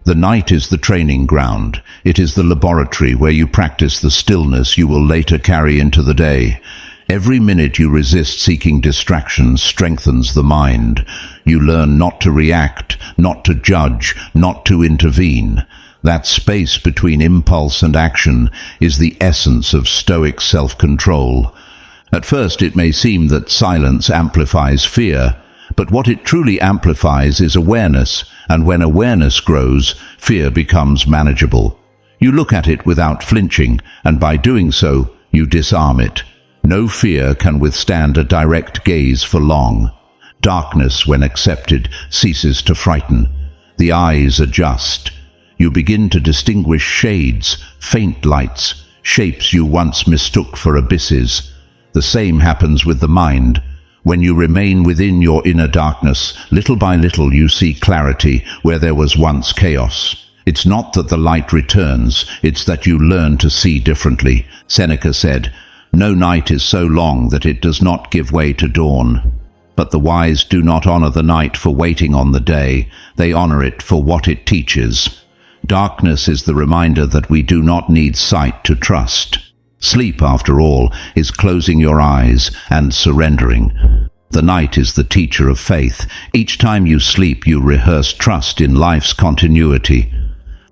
The night is the training ground. It is the laboratory where you practice the stillness you will later carry into the day. Every minute you resist seeking distractions strengthens the mind. You learn not to react, not to judge, not to intervene. That space between impulse and action is the essence of Stoic self-control. At first it may seem that silence amplifies fear, but what it truly amplifies is awareness, and when awareness grows, fear becomes manageable. You look at it without flinching, and by doing so, you disarm it. No fear can withstand a direct gaze for long. Darkness, when accepted, ceases to frighten. The eyes adjust. You begin to distinguish shades, faint lights, shapes you once mistook for abysses. The same happens with the mind. When you remain within your inner darkness, little by little you see clarity where there was once chaos. It's not that the light returns, it's that you learn to see differently. Seneca said, "No night is so long that it does not give way to dawn." But the wise do not honor the night for waiting on the day, they honor it for what it teaches. Darkness is the reminder that we do not need sight to trust. Sleep, after all, is closing your eyes and surrendering. The night is the teacher of faith. Each time you sleep, you rehearse trust in life's continuity.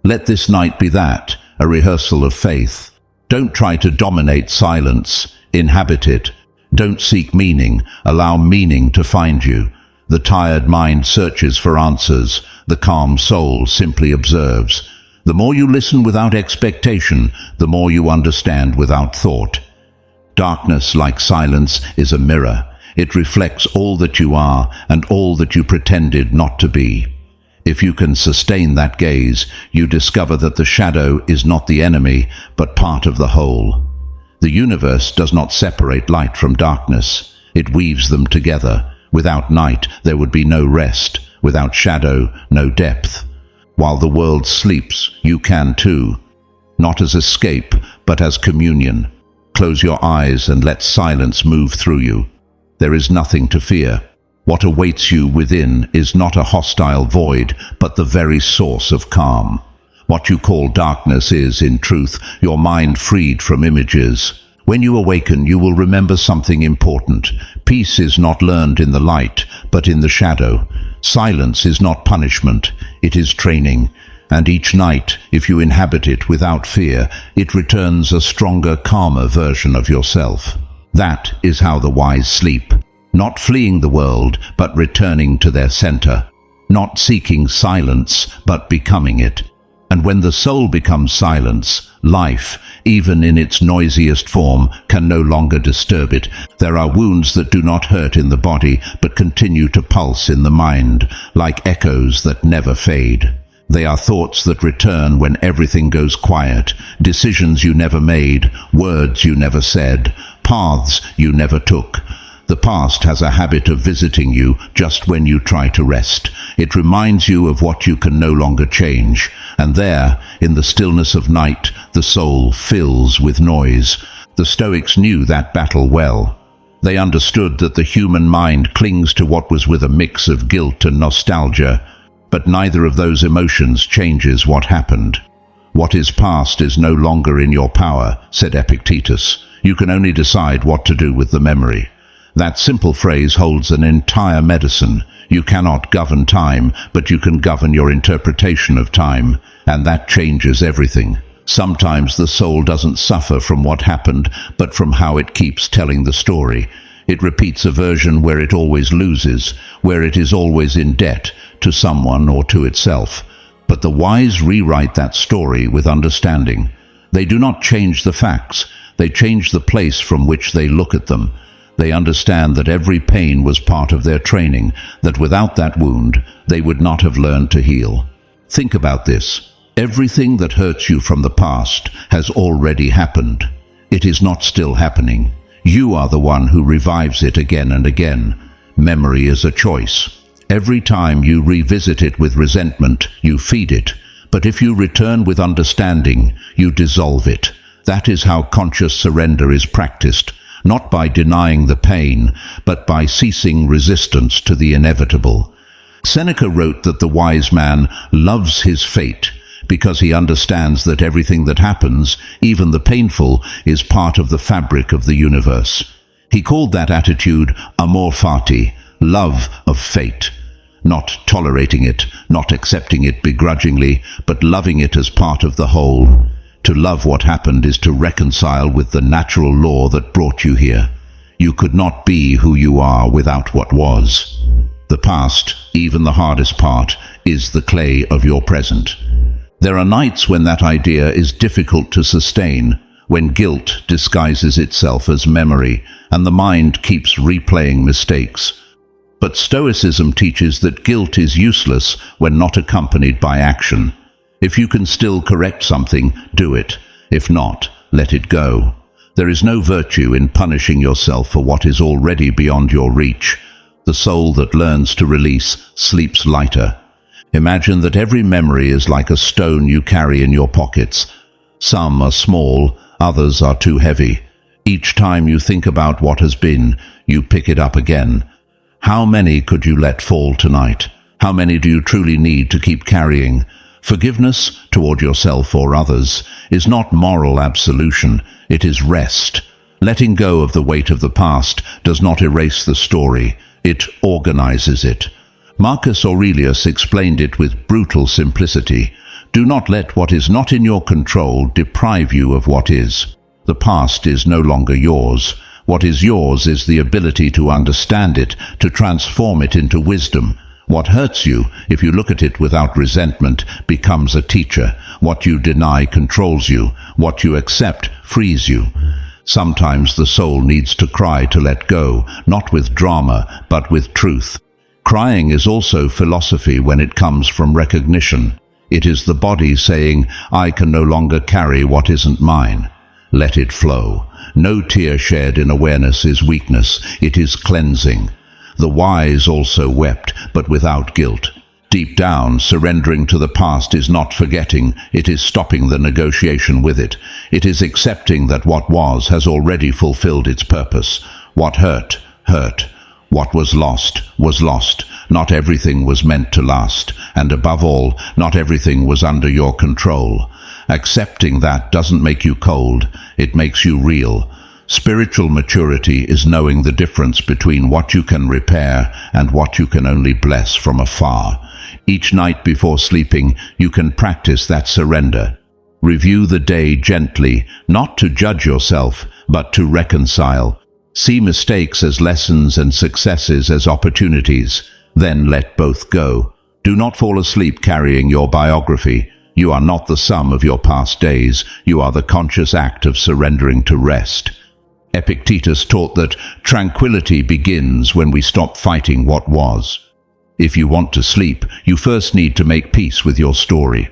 Let this night be that, a rehearsal of faith. Don't try to dominate silence, inhabit it. Don't seek meaning, allow meaning to find you. The tired mind searches for answers, the calm soul simply observes. The more you listen without expectation, the more you understand without thought. Darkness, like silence, is a mirror. It reflects all that you are and all that you pretended not to be. If you can sustain that gaze, you discover that the shadow is not the enemy, but part of the whole. The universe does not separate light from darkness. It weaves them together. Without night, there would be no rest. Without shadow, no depth. While the world sleeps, you can too. Not as escape, but as communion. Close your eyes and let silence move through you. There is nothing to fear. What awaits you within is not a hostile void, but the very source of calm. What you call darkness is, in truth, your mind freed from images. When you awaken, you will remember something important. Peace is not learned in the light, but in the shadow. Silence is not punishment, it is training. And each night, if you inhabit it without fear, it returns a stronger, calmer version of yourself. That is how the wise sleep. Not fleeing the world, but returning to their center. Not seeking silence, but becoming it. And when the soul becomes silence, life, even in its noisiest form, can no longer disturb it. There are wounds that do not hurt in the body, but continue to pulse in the mind, like echoes that never fade. They are thoughts that return when everything goes quiet, decisions you never made, words you never said, paths you never took. The past has a habit of visiting you just when you try to rest. It reminds you of what you can no longer change. And there, in the stillness of night, the soul fills with noise. The Stoics knew that battle well. They understood that the human mind clings to what was with a mix of guilt and nostalgia. But neither of those emotions changes what happened. What is past is no longer in your power, said Epictetus. You can only decide what to do with the memory. That simple phrase holds an entire medicine. You cannot govern time, but you can govern your interpretation of time, and that changes everything. Sometimes the soul doesn't suffer from what happened, but from how it keeps telling the story. It repeats a version where it always loses, where it is always in debt, to someone or to itself. But the wise rewrite that story with understanding. They do not change the facts, they change the place from which they look at them. They understand that every pain was part of their training, that without that wound, they would not have learned to heal. Think about this. Everything that hurts you from the past has already happened. It is not still happening. You are the one who revives it again and again. Memory is a choice. Every time you revisit it with resentment, you feed it. But if you return with understanding, you dissolve it. That is how conscious surrender is practiced. Not by denying the pain, but by ceasing resistance to the inevitable. Seneca wrote that the wise man loves his fate because he understands that everything that happens, even the painful, is part of the fabric of the universe. He called that attitude amor fati, love of fate. Not tolerating it, not accepting it begrudgingly, but loving it as part of the whole. To love what happened is to reconcile with the natural law that brought you here. You could not be who you are without what was. The past, even the hardest part, is the clay of your present. There are nights when that idea is difficult to sustain, when guilt disguises itself as memory and the mind keeps replaying mistakes. But Stoicism teaches that guilt is useless when not accompanied by action. If you can still correct something, do it. If not, let it go. There is no virtue in punishing yourself for what is already beyond your reach. The soul that learns to release sleeps lighter. Imagine that every memory is like a stone you carry in your pockets. Some are small, others are too heavy. Each time you think about what has been, you pick it up again. How many could you let fall tonight? How many do you truly need to keep carrying? Forgiveness toward yourself or others is not moral absolution, it is rest. Letting go of the weight of the past does not erase the story, it organizes it. Marcus Aurelius explained it with brutal simplicity. Do not let what is not in your control deprive you of what is. The past is no longer yours. What is yours is the ability to understand it, to transform it into wisdom. What hurts you, if you look at it without resentment, becomes a teacher. What you deny controls you. What you accept frees you. Sometimes the soul needs to cry to let go, not with drama, but with truth. Crying is also philosophy when it comes from recognition. It is the body saying, I can no longer carry what isn't mine. Let it flow. No tear shed in awareness is weakness, it is cleansing. The wise also wept, but without guilt. Deep down, surrendering to the past is not forgetting, it is stopping the negotiation with it. It is accepting that what was has already fulfilled its purpose. What hurt, hurt. What was lost, was lost. Not everything was meant to last, and above all, not everything was under your control. Accepting that doesn't make you cold, it makes you real. Spiritual maturity is knowing the difference between what you can repair and what you can only bless from afar. Each night before sleeping, you can practice that surrender. Review the day gently, not to judge yourself, but to reconcile. See mistakes as lessons and successes as opportunities. Then let both go. Do not fall asleep carrying your biography. You are not the sum of your past days. You are the conscious act of surrendering to rest. Epictetus taught that tranquility begins when we stop fighting what was. If you want to sleep, you first need to make peace with your story.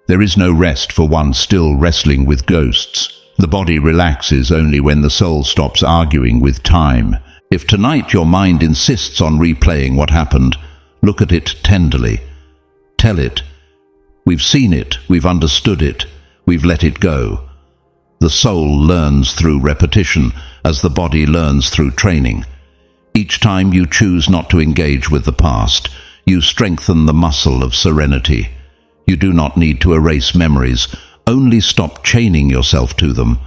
There is no rest for one still wrestling with ghosts. The body relaxes only when the soul stops arguing with time. If tonight your mind insists on replaying what happened, look at it tenderly. Tell it. We've seen it, we've understood it, we've let it go. The soul learns through repetition, as the body learns through training. Each time you choose not to engage with the past, you strengthen the muscle of serenity. You do not need to erase memories, only stop chaining yourself to them.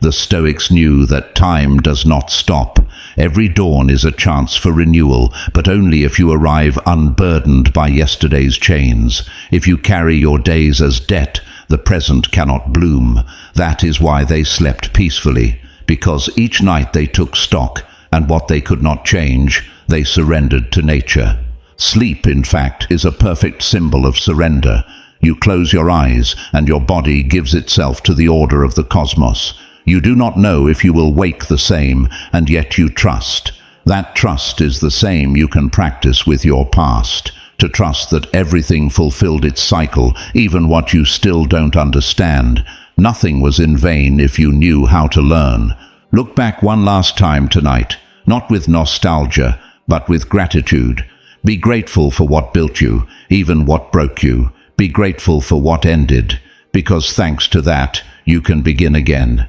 The Stoics knew that time does not stop. Every dawn is a chance for renewal, but only if you arrive unburdened by yesterday's chains. If you carry your days as debt, the present cannot bloom. That is why they slept peacefully, because each night they took stock, and what they could not change, they surrendered to nature. Sleep, in fact, is a perfect symbol of surrender. You close your eyes, and your body gives itself to the order of the cosmos. You do not know if you will wake the same, and yet you trust. That trust is the same you can practice with your past. To trust that everything fulfilled its cycle, even what you still don't understand. Nothing was in vain if you knew how to learn. Look back one last time tonight, not with nostalgia, but with gratitude. Be grateful for what built you, even what broke you. Be grateful for what ended, because thanks to that, you can begin again.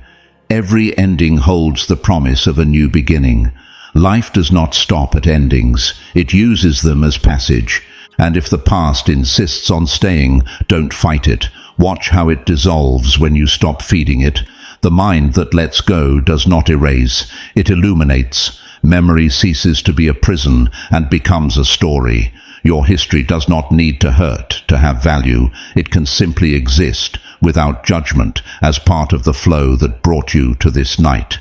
Every ending holds the promise of a new beginning. Life does not stop at endings, it uses them as passage. And if the past insists on staying, don't fight it. Watch how it dissolves when you stop feeding it. The mind that lets go does not erase, it illuminates. Memory ceases to be a prison and becomes a story. Your history does not need to hurt to have value. It can simply exist without judgment as part of the flow that brought you to this night.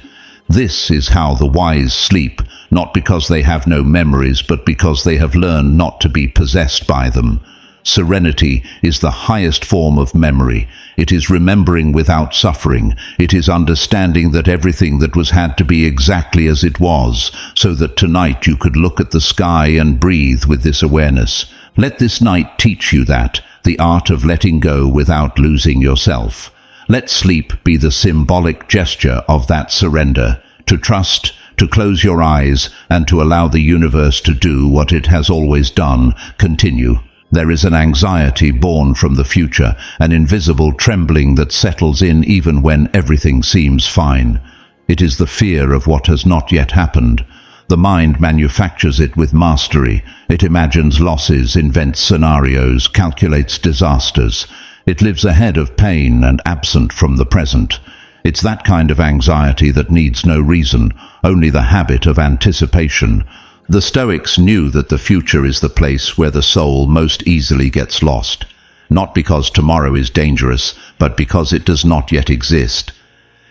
This is how the wise sleep, not because they have no memories, but because they have learned not to be possessed by them. Serenity is the highest form of memory. It is remembering without suffering. It is understanding that everything that was had to be exactly as it was, so that tonight you could look at the sky and breathe with this awareness. Let this night teach you that, the art of letting go without losing yourself. Let sleep be the symbolic gesture of that surrender, to trust, to close your eyes, and to allow the universe to do what it has always done. Continue. There is an anxiety born from the future, an invisible trembling that settles in even when everything seems fine. It is the fear of what has not yet happened. The mind manufactures it with mastery. It imagines losses, invents scenarios, calculates disasters. It lives ahead of pain and absent from the present. It's that kind of anxiety that needs no reason, only the habit of anticipation. The Stoics knew that the future is the place where the soul most easily gets lost, not because tomorrow is dangerous, but because it does not yet exist.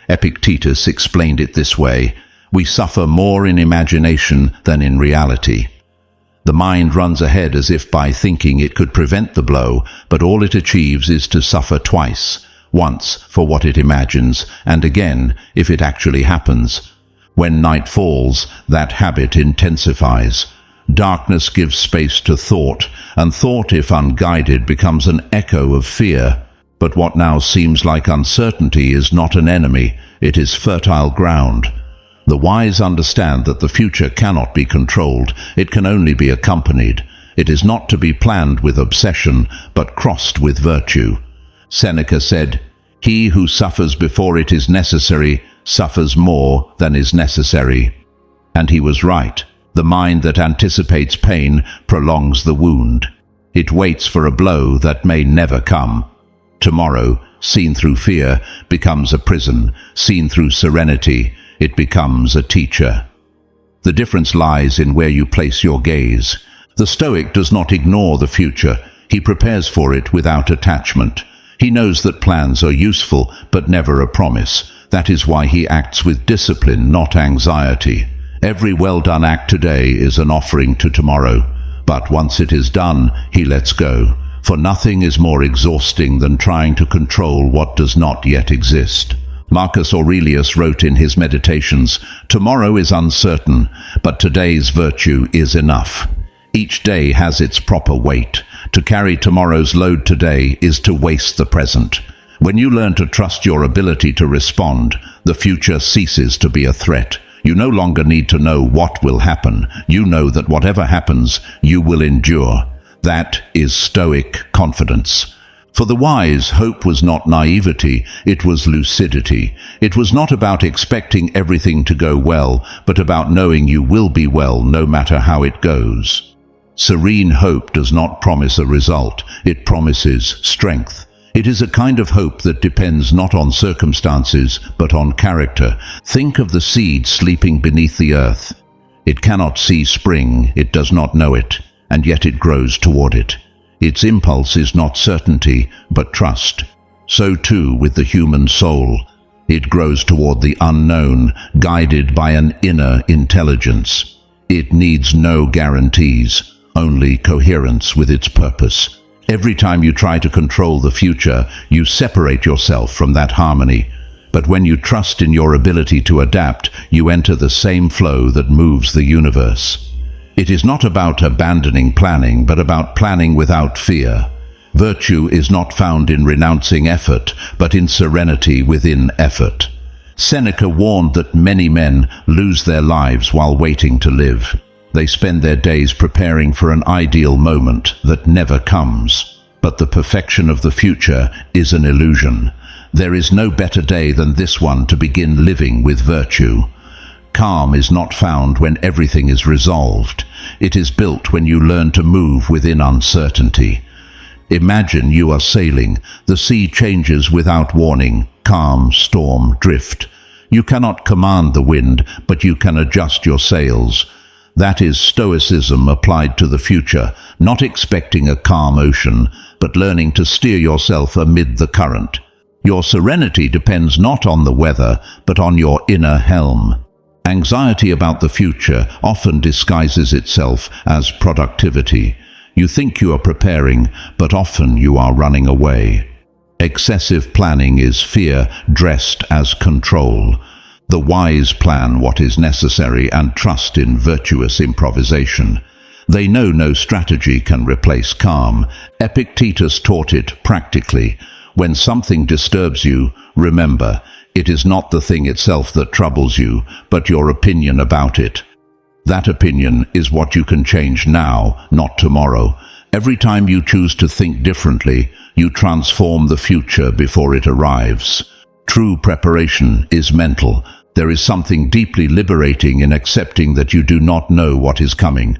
Epictetus explained it this way: we suffer more in imagination than in reality. The mind runs ahead as if by thinking it could prevent the blow, but all it achieves is to suffer twice, once for what it imagines, and again if it actually happens. When night falls, that habit intensifies. Darkness gives space to thought, and thought, if unguided, becomes an echo of fear. But what now seems like uncertainty is not an enemy, it is fertile ground. The wise understand that the future cannot be controlled, it can only be accompanied. It is not to be planned with obsession, but crossed with virtue. Seneca said, "He who suffers before it is necessary suffers more than is necessary." And he was right. The mind that anticipates pain prolongs the wound. It waits for a blow that may never come. Tomorrow, seen through fear, becomes a prison. Seen through serenity, it becomes a teacher. The difference lies in where you place your gaze. The Stoic does not ignore the future. He prepares for it without attachment. He knows that plans are useful, but never a promise. That is why he acts with discipline, not anxiety. Every well-done act today is an offering to tomorrow. But once it is done, he lets go. For nothing is more exhausting than trying to control what does not yet exist. Marcus Aurelius wrote in his Meditations, "Tomorrow is uncertain, but today's virtue is enough." Each day has its proper weight. To carry tomorrow's load today is to waste the present. When you learn to trust your ability to respond, the future ceases to be a threat. You no longer need to know what will happen. You know that whatever happens, you will endure. That is Stoic confidence. For the wise, hope was not naivety, it was lucidity. It was not about expecting everything to go well, but about knowing you will be well no matter how it goes. Serene hope does not promise a result, it promises strength. It is a kind of hope that depends not on circumstances, but on character. Think of the seed sleeping beneath the earth. It cannot see spring, it does not know it, and yet it grows toward it. Its impulse is not certainty, but trust. So too with the human soul. It grows toward the unknown, guided by an inner intelligence. It needs no guarantees, only coherence with its purpose. Every time you try to control the future, you separate yourself from that harmony. But when you trust in your ability to adapt, you enter the same flow that moves the universe. It is not about abandoning planning, but about planning without fear. Virtue is not found in renouncing effort, but in serenity within effort. Seneca warned that many men lose their lives while waiting to live. They spend their days preparing for an ideal moment that never comes. But the perfection of the future is an illusion. There is no better day than this one to begin living with virtue. Calm is not found when everything is resolved. It is built when you learn to move within uncertainty. Imagine you are sailing. The sea changes without warning. Calm, storm, drift. You cannot command the wind, but you can adjust your sails. That is Stoicism applied to the future, not expecting a calm ocean, but learning to steer yourself amid the current. Your serenity depends not on the weather, but on your inner helm. Anxiety about the future often disguises itself as productivity. You think you are preparing, but often you are running away. Excessive planning is fear dressed as control. The wise plan what is necessary and trust in virtuous improvisation. They know no strategy can replace calm. Epictetus taught it practically. When something disturbs you, remember, it is not the thing itself that troubles you, but your opinion about it. That opinion is what you can change now, not tomorrow. Every time you choose to think differently, you transform the future before it arrives. True preparation is mental. There is something deeply liberating in accepting that you do not know what is coming,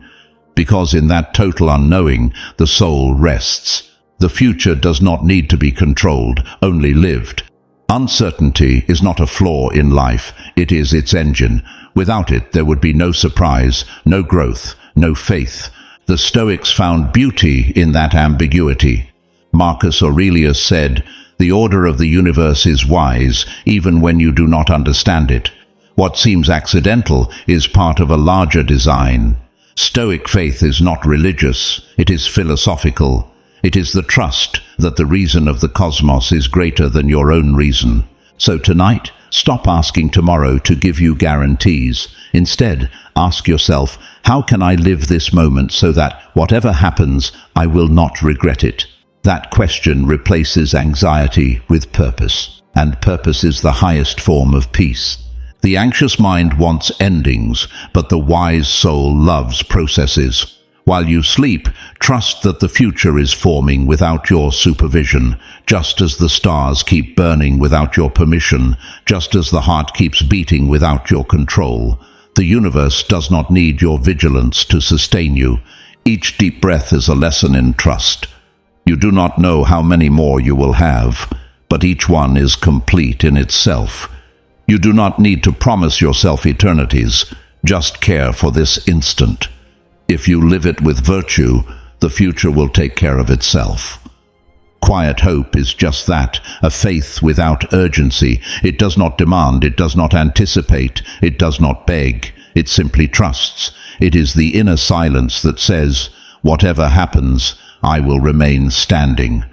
because in that total unknowing, the soul rests. The future does not need to be controlled, only lived. Uncertainty is not a flaw in life, it is its engine. Without it, there would be no surprise, no growth, no faith. The Stoics found beauty in that ambiguity. Marcus Aurelius said, "The order of the universe is wise, even when you do not understand it. What seems accidental is part of a larger design." Stoic faith is not religious, it is philosophical. It is the trust that the reason of the cosmos is greater than your own reason. So tonight, stop asking tomorrow to give you guarantees. Instead, ask yourself, how can I live this moment so that, whatever happens, I will not regret it? That question replaces anxiety with purpose, and purpose is the highest form of peace. The anxious mind wants endings, but the wise soul loves processes. While you sleep, trust that the future is forming without your supervision, just as the stars keep burning without your permission, just as the heart keeps beating without your control. The universe does not need your vigilance to sustain you. Each deep breath is a lesson in trust. You do not know how many more you will have, but each one is complete in itself. You do not need to promise yourself eternities, just care for this instant. If you live it with virtue, the future will take care of itself. Quiet hope is just that, a faith without urgency. It does not demand, it does not anticipate, it does not beg, it simply trusts. It is the inner silence that says, "Whatever happens, I will remain standing."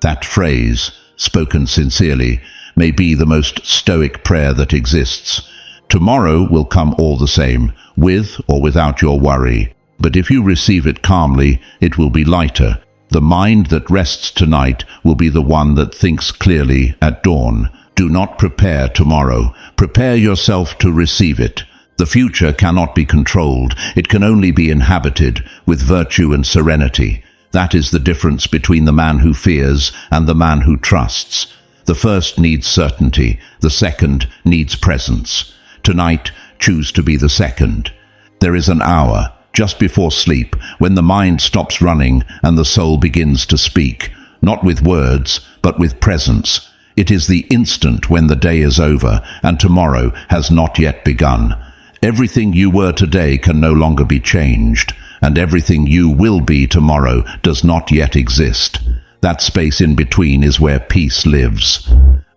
That phrase, spoken sincerely, may be the most stoic prayer that exists. Tomorrow will come all the same, with or without your worry. But if you receive it calmly, it will be lighter. The mind that rests tonight will be the one that thinks clearly at dawn. Do not prepare tomorrow. Prepare yourself to receive it. The future cannot be controlled. It can only be inhabited with virtue and serenity. That is the difference between the man who fears and the man who trusts. The first needs certainty. The second needs presence. Tonight, choose to be the second. There is an hour, just before sleep, when the mind stops running and the soul begins to speak, not with words, but with presence. It is the instant when the day is over and tomorrow has not yet begun. Everything you were today can no longer be changed, and everything you will be tomorrow does not yet exist. That space in between is where peace lives.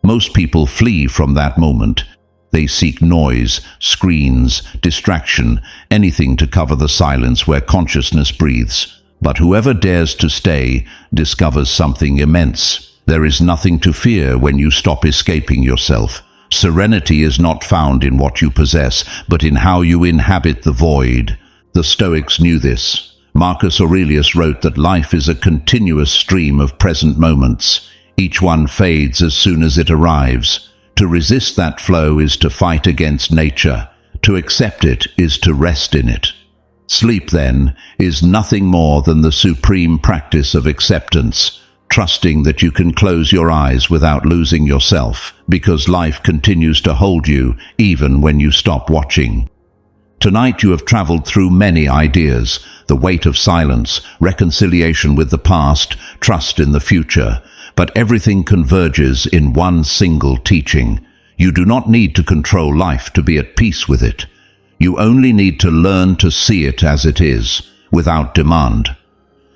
Most people flee from that moment. They seek noise, screens, distraction, anything to cover the silence where consciousness breathes. But whoever dares to stay discovers something immense. There is nothing to fear when you stop escaping yourself. Serenity is not found in what you possess, but in how you inhabit the void. The Stoics knew this. Marcus Aurelius wrote that life is a continuous stream of present moments. Each one fades as soon as it arrives. To resist that flow is to fight against nature. To accept it is to rest in it. Sleep, then, is nothing more than the supreme practice of acceptance, trusting that you can close your eyes without losing yourself, because life continues to hold you even when you stop watching. Tonight you have traveled through many ideas: the weight of silence, reconciliation with the past, trust in the future. But everything converges in one single teaching. You do not need to control life to be at peace with it. You only need to learn to see it as it is, without demand.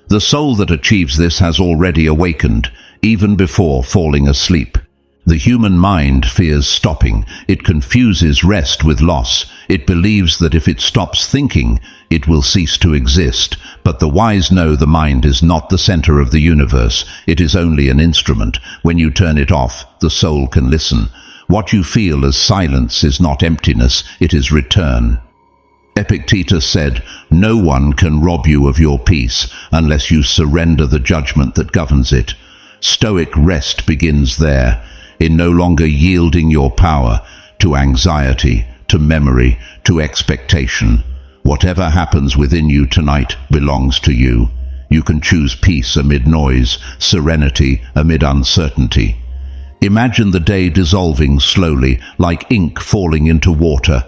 The soul that achieves this has already awakened, even before falling asleep. The human mind fears stopping. It confuses rest with loss. It believes that if it stops thinking, it will cease to exist. But the wise know the mind is not the center of the universe. It is only an instrument. When you turn it off, the soul can listen. What you feel as silence is not emptiness, it is return. Epictetus said, "No one can rob you of your peace unless you surrender the judgment that governs it." Stoic rest begins there, in no longer yielding your power to anxiety, to memory, to expectation. Whatever happens within you tonight belongs to you. You can choose peace amid noise, serenity amid uncertainty. Imagine the day dissolving slowly, like ink falling into water.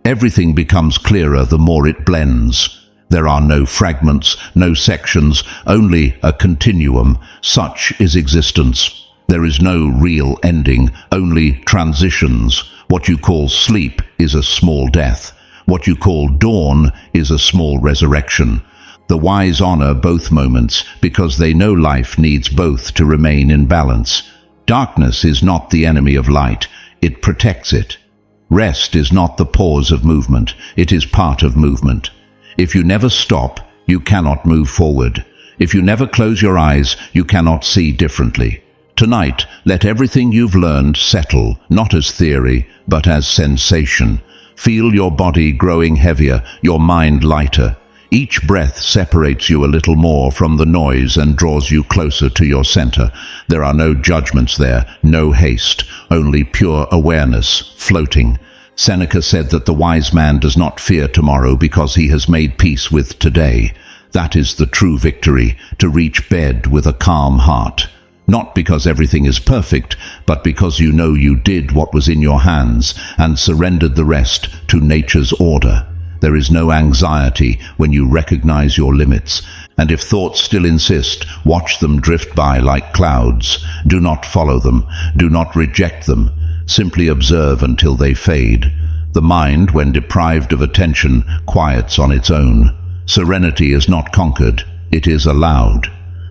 Everything becomes clearer the more it blends. There are no fragments, no sections, only a continuum. Such is existence. There is no real ending, only transitions. What you call sleep is a small death. What you call dawn is a small resurrection. The wise honor both moments because they know life needs both to remain in balance. Darkness is not the enemy of light, it protects it. Rest is not the pause of movement, it is part of movement. If you never stop, you cannot move forward. If you never close your eyes, you cannot see differently. Tonight, let everything you've learned settle, not as theory, but as sensation. Feel your body growing heavier, your mind lighter. Each breath separates you a little more from the noise and draws you closer to your center. There are no judgments there, no haste, only pure awareness, floating. Seneca said that the wise man does not fear tomorrow because he has made peace with today. That is the true victory, to reach bed with a calm heart. Not because everything is perfect, but because you know you did what was in your hands and surrendered the rest to nature's order. There is no anxiety when you recognize your limits, and if thoughts still insist, watch them drift by like clouds. Do not follow them, do not reject them, simply observe until they fade. The mind, when deprived of attention, quiets on its own. Serenity is not conquered, it is allowed.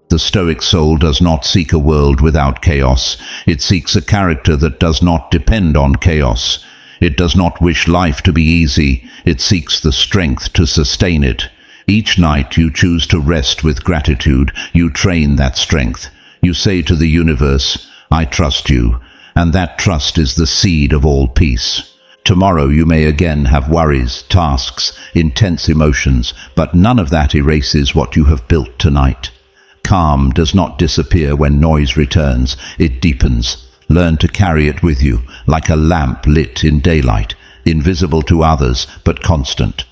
The Stoic soul does not seek a world without chaos. It seeks a character that does not depend on chaos. It does not wish life to be easy. It seeks the strength to sustain it. Each night you choose to rest with gratitude. You train that strength. You say to the universe, "I trust you," and that trust is the seed of all peace. Tomorrow you may again have worries, tasks, intense emotions, but none of that erases what you have built tonight. Calm does not disappear when noise returns, it deepens. Learn to carry it with you, like a lamp lit in daylight, invisible to others, but constant.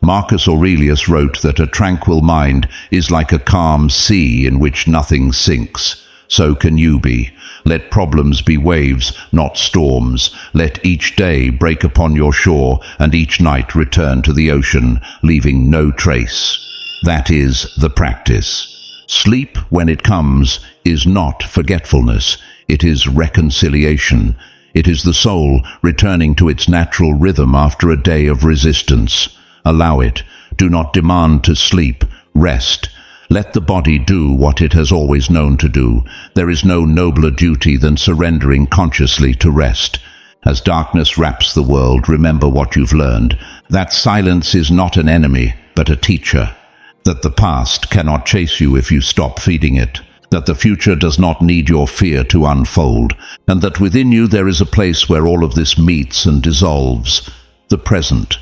Marcus Aurelius wrote that a tranquil mind is like a calm sea in which nothing sinks. So can you be. Let problems be waves, not storms. Let each day break upon your shore, and each night return to the ocean, leaving no trace. That is the practice. Sleep, when it comes, is not forgetfulness. It is reconciliation. It is the soul returning to its natural rhythm after a day of resistance. Allow it. Do not demand to sleep. Rest. Let the body do what it has always known to do. There is no nobler duty than surrendering consciously to rest. As darkness wraps the world, remember what you've learned. That silence is not an enemy, but a teacher. That the past cannot chase you if you stop feeding it. That the future does not need your fear to unfold. And that within you there is a place where all of this meets and dissolves. The present.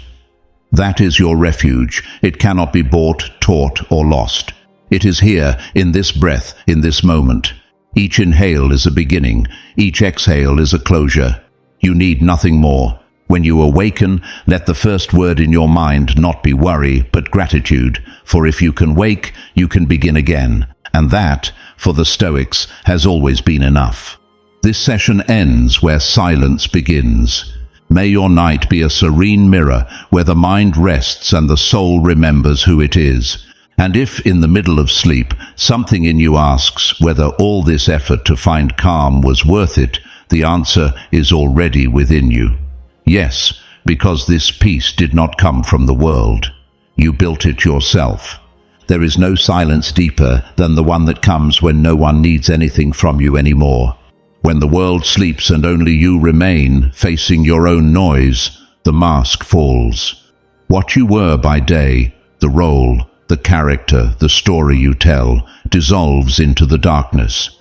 That is your refuge. It cannot be bought, taught, or lost. It is here, in this breath, in this moment. Each inhale is a beginning. Each exhale is a closure. You need nothing more. When you awaken, let the first word in your mind not be worry, but gratitude. For if you can wake, you can begin again. And that, for the Stoics, has always been enough. This session ends where silence begins. May your night be a serene mirror where the mind rests and the soul remembers who it is. And if, in the middle of sleep, something in you asks whether all this effort to find calm was worth it, the answer is already within you. Yes, because this peace did not come from the world. You built it yourself. There is no silence deeper than the one that comes when no one needs anything from you anymore. When the world sleeps and only you remain, facing your own noise, the mask falls. What you were by day, the role, the character, the story you tell, dissolves into the darkness.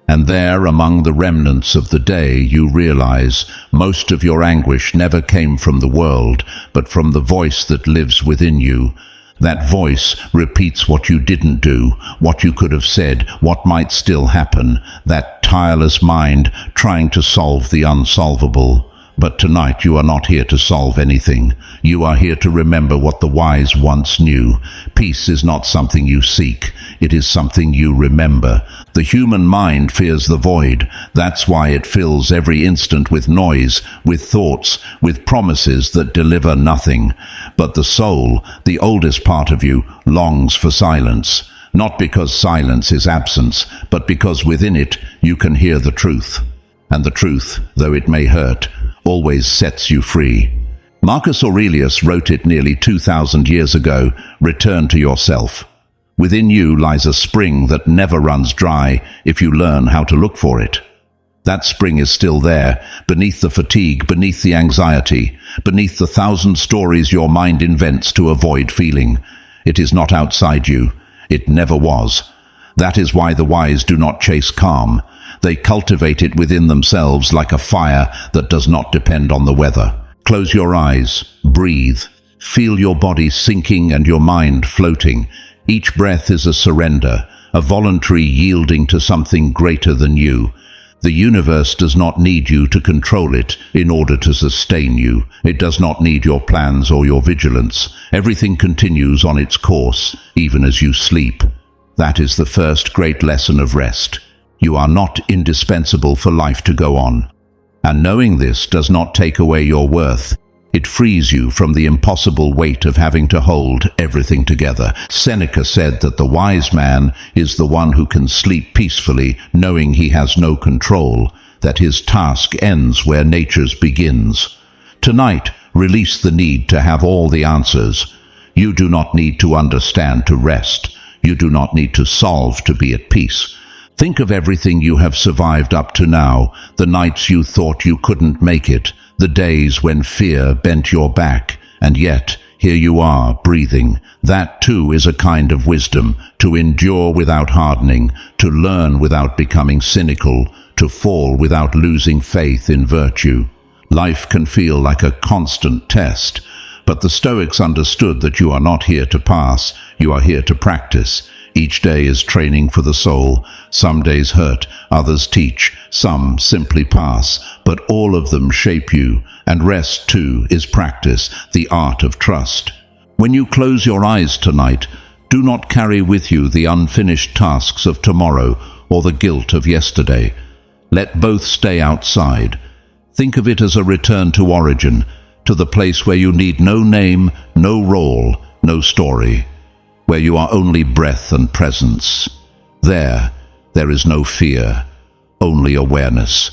And there, among the remnants of the day, you realize most of your anguish never came from the world, but from the voice that lives within you. That voice repeats what you didn't do, what you could have said, what might still happen, that tireless mind trying to solve the unsolvable. But tonight you are not here to solve anything. You are here to remember what the wise once knew. Peace is not something you seek. It is something you remember. The human mind fears the void. That's why it fills every instant with noise, with thoughts, with promises that deliver nothing. But the soul, the oldest part of you, longs for silence. Not because silence is absence, but because within it you can hear the truth. And the truth, though it may hurt, always sets you free. Marcus Aurelius wrote it nearly 2,000 years ago, "Return to yourself." Within you lies a spring that never runs dry if you learn how to look for it. That spring is still there, beneath the fatigue, beneath the anxiety, beneath the 1,000 stories your mind invents to avoid feeling. It is not outside you. It never was. That is why the wise do not chase calm. They cultivate it within themselves like a fire that does not depend on the weather. Close your eyes, breathe, feel your body sinking and your mind floating. Each breath is a surrender, a voluntary yielding to something greater than you. The universe does not need you to control it in order to sustain you. It does not need your plans or your vigilance. Everything continues on its course, even as you sleep. That is the first great lesson of rest. You are not indispensable for life to go on. And knowing this does not take away your worth. It frees you from the impossible weight of having to hold everything together. Seneca said that the wise man is the one who can sleep peacefully, knowing he has no control, that his task ends where nature's begins. Tonight, release the need to have all the answers. You do not need to understand to rest. You do not need to solve to be at peace. Think of everything you have survived up to now, the nights you thought you couldn't make it, the days when fear bent your back, and yet here you are, breathing. That too is a kind of wisdom, to endure without hardening, to learn without becoming cynical, to fall without losing faith in virtue. Life can feel like a constant test, but the Stoics understood that you are not here to pass, you are here to practice. Each day is training for the soul. Some days hurt, others teach, some simply pass, but all of them shape you, and rest too is practice, the art of trust. When you close your eyes tonight, do not carry with you the unfinished tasks of tomorrow or the guilt of yesterday. Let both stay outside. Think of it as a return to origin, to the place where you need no name, no role, no story, where you are only breath and presence. There is no fear, only awareness.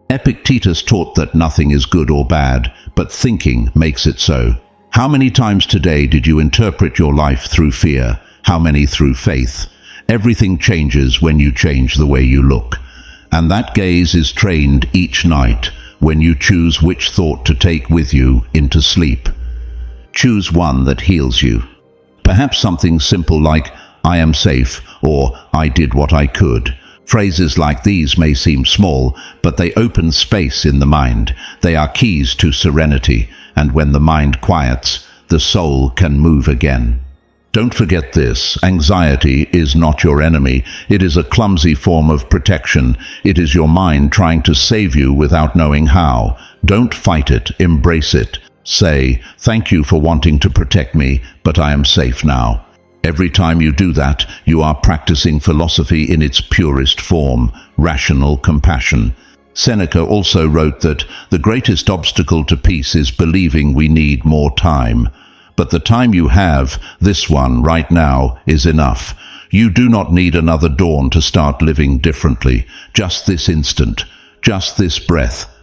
Epictetus taught that nothing is good or bad, but thinking makes it so. How many times today did you interpret your life through fear? How many through faith? Everything changes when you change the way you look. And that gaze is trained each night when you choose which thought to take with you into sleep. Choose one that heals you. Perhaps something simple like, "I am safe," or "I did what I could." Phrases like these may seem small, but they open space in the mind. They are keys to serenity, and when the mind quiets, the soul can move again. Don't forget this: anxiety is not your enemy. It is a clumsy form of protection. It is your mind trying to save you without knowing how. Don't fight it, embrace it. Say, "Thank you for wanting to protect me, but I am safe now." Every time you do that, you are practicing philosophy in its purest form, rational compassion. Seneca also wrote that the greatest obstacle to peace is believing we need more time. But the time you have, this one right now, is enough. You do not need another dawn to start living differently. Just this instant, just this breath.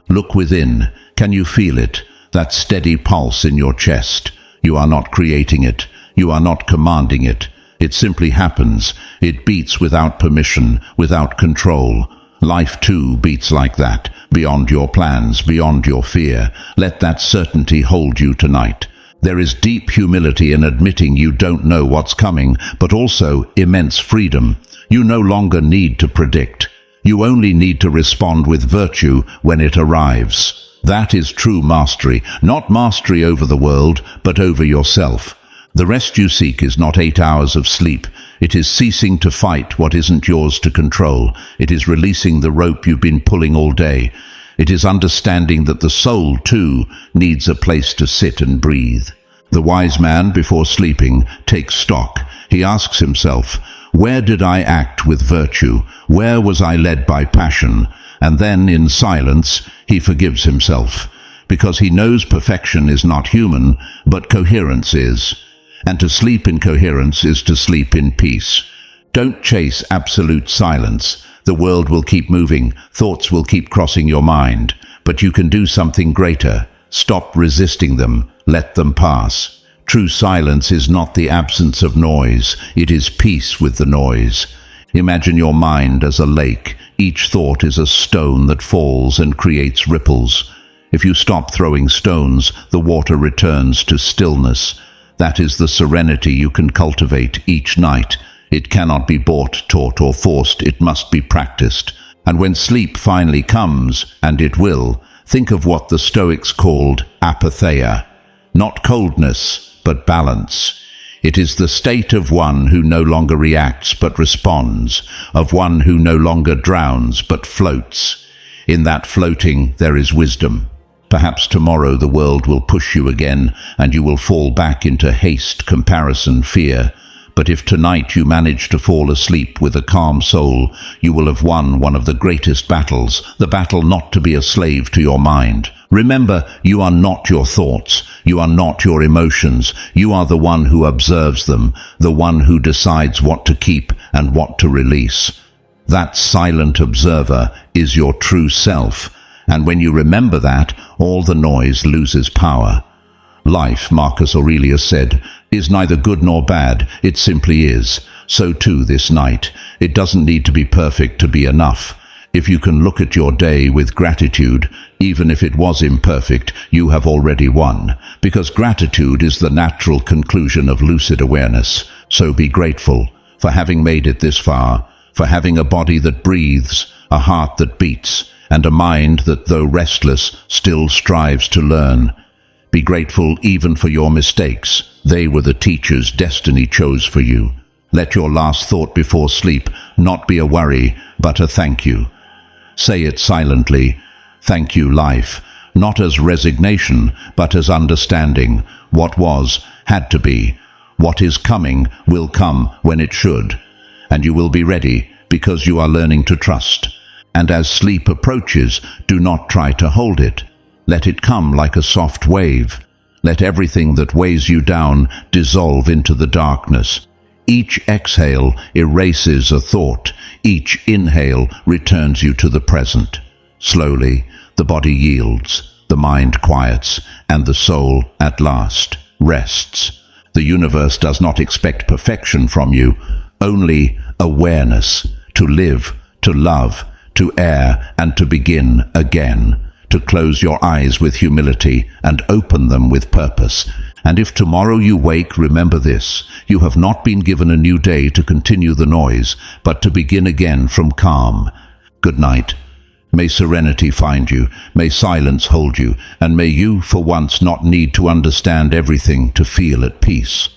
Look within. Can you feel it? That steady pulse in your chest. You are not creating it. You are not commanding it. It simply happens. It beats without permission, without control. Life too beats like that, beyond your plans, beyond your fear. Let that certainty hold you tonight. There is deep humility in admitting you don't know what's coming, but also immense freedom. You no longer need to predict. You only need to respond with virtue when it arrives. That is true mastery, not mastery over the world, but over yourself. The rest you seek is not 8 hours of sleep. It is ceasing to fight what isn't yours to control. It is releasing the rope you've been pulling all day. It is understanding that the soul, too, needs a place to sit and breathe. The wise man, before sleeping, takes stock. He asks himself, where did I act with virtue? Where was I led by passion? And then, in silence, he forgives himself, because he knows perfection is not human, but coherence is. And to sleep in coherence is to sleep in peace. Don't chase absolute silence. The world will keep moving, thoughts will keep crossing your mind, but you can do something greater. Stop resisting them, let them pass. True silence is not the absence of noise, it is peace with the noise. Imagine your mind as a lake. Each thought is a stone that falls and creates ripples. If you stop throwing stones, the water returns to stillness. That is the serenity you can cultivate each night. It cannot be bought, taught, or forced. It must be practiced. And when sleep finally comes, and it will, think of what the Stoics called apatheia. Not coldness, but balance. It is the state of one who no longer reacts but responds, of one who no longer drowns but floats. In that floating there is wisdom. Perhaps tomorrow the world will push you again, and you will fall back into haste, comparison, fear. But if tonight you manage to fall asleep with a calm soul, you will have won one of the greatest battles, the battle not to be a slave to your mind. Remember, you are not your thoughts, you are not your emotions, you are the one who observes them, the one who decides what to keep and what to release. That silent observer is your true self, and when you remember that, all the noise loses power. Life, Marcus Aurelius said, is neither good nor bad, it simply is. So too this night. It doesn't need to be perfect to be enough. If you can look at your day with gratitude, even if it was imperfect, you have already won. Because gratitude is the natural conclusion of lucid awareness. So be grateful for having made it this far, for having a body that breathes, a heart that beats, and a mind that, though restless, still strives to learn. Be grateful even for your mistakes. They were the teachers destiny chose for you. Let your last thought before sleep not be a worry, but a thank you. Say it silently. Thank you, life. Not as resignation, but as understanding. What was, had to be. What is coming will come when it should. And you will be ready, because you are learning to trust. And as sleep approaches, do not try to hold it. Let it come like a soft wave. Let everything that weighs you down dissolve into the darkness. Each exhale erases a thought. Each inhale returns you to the present. Slowly, the body yields, the mind quiets, and the soul, at last, rests. The universe does not expect perfection from you, only awareness, to live, to love, to err, and to begin again. To close your eyes with humility and open them with purpose. And if tomorrow you wake, remember this: you have not been given a new day to continue the noise, but to begin again from calm. Good night. May serenity find you, may silence hold you, and may you, for once, not need to understand everything to feel at peace.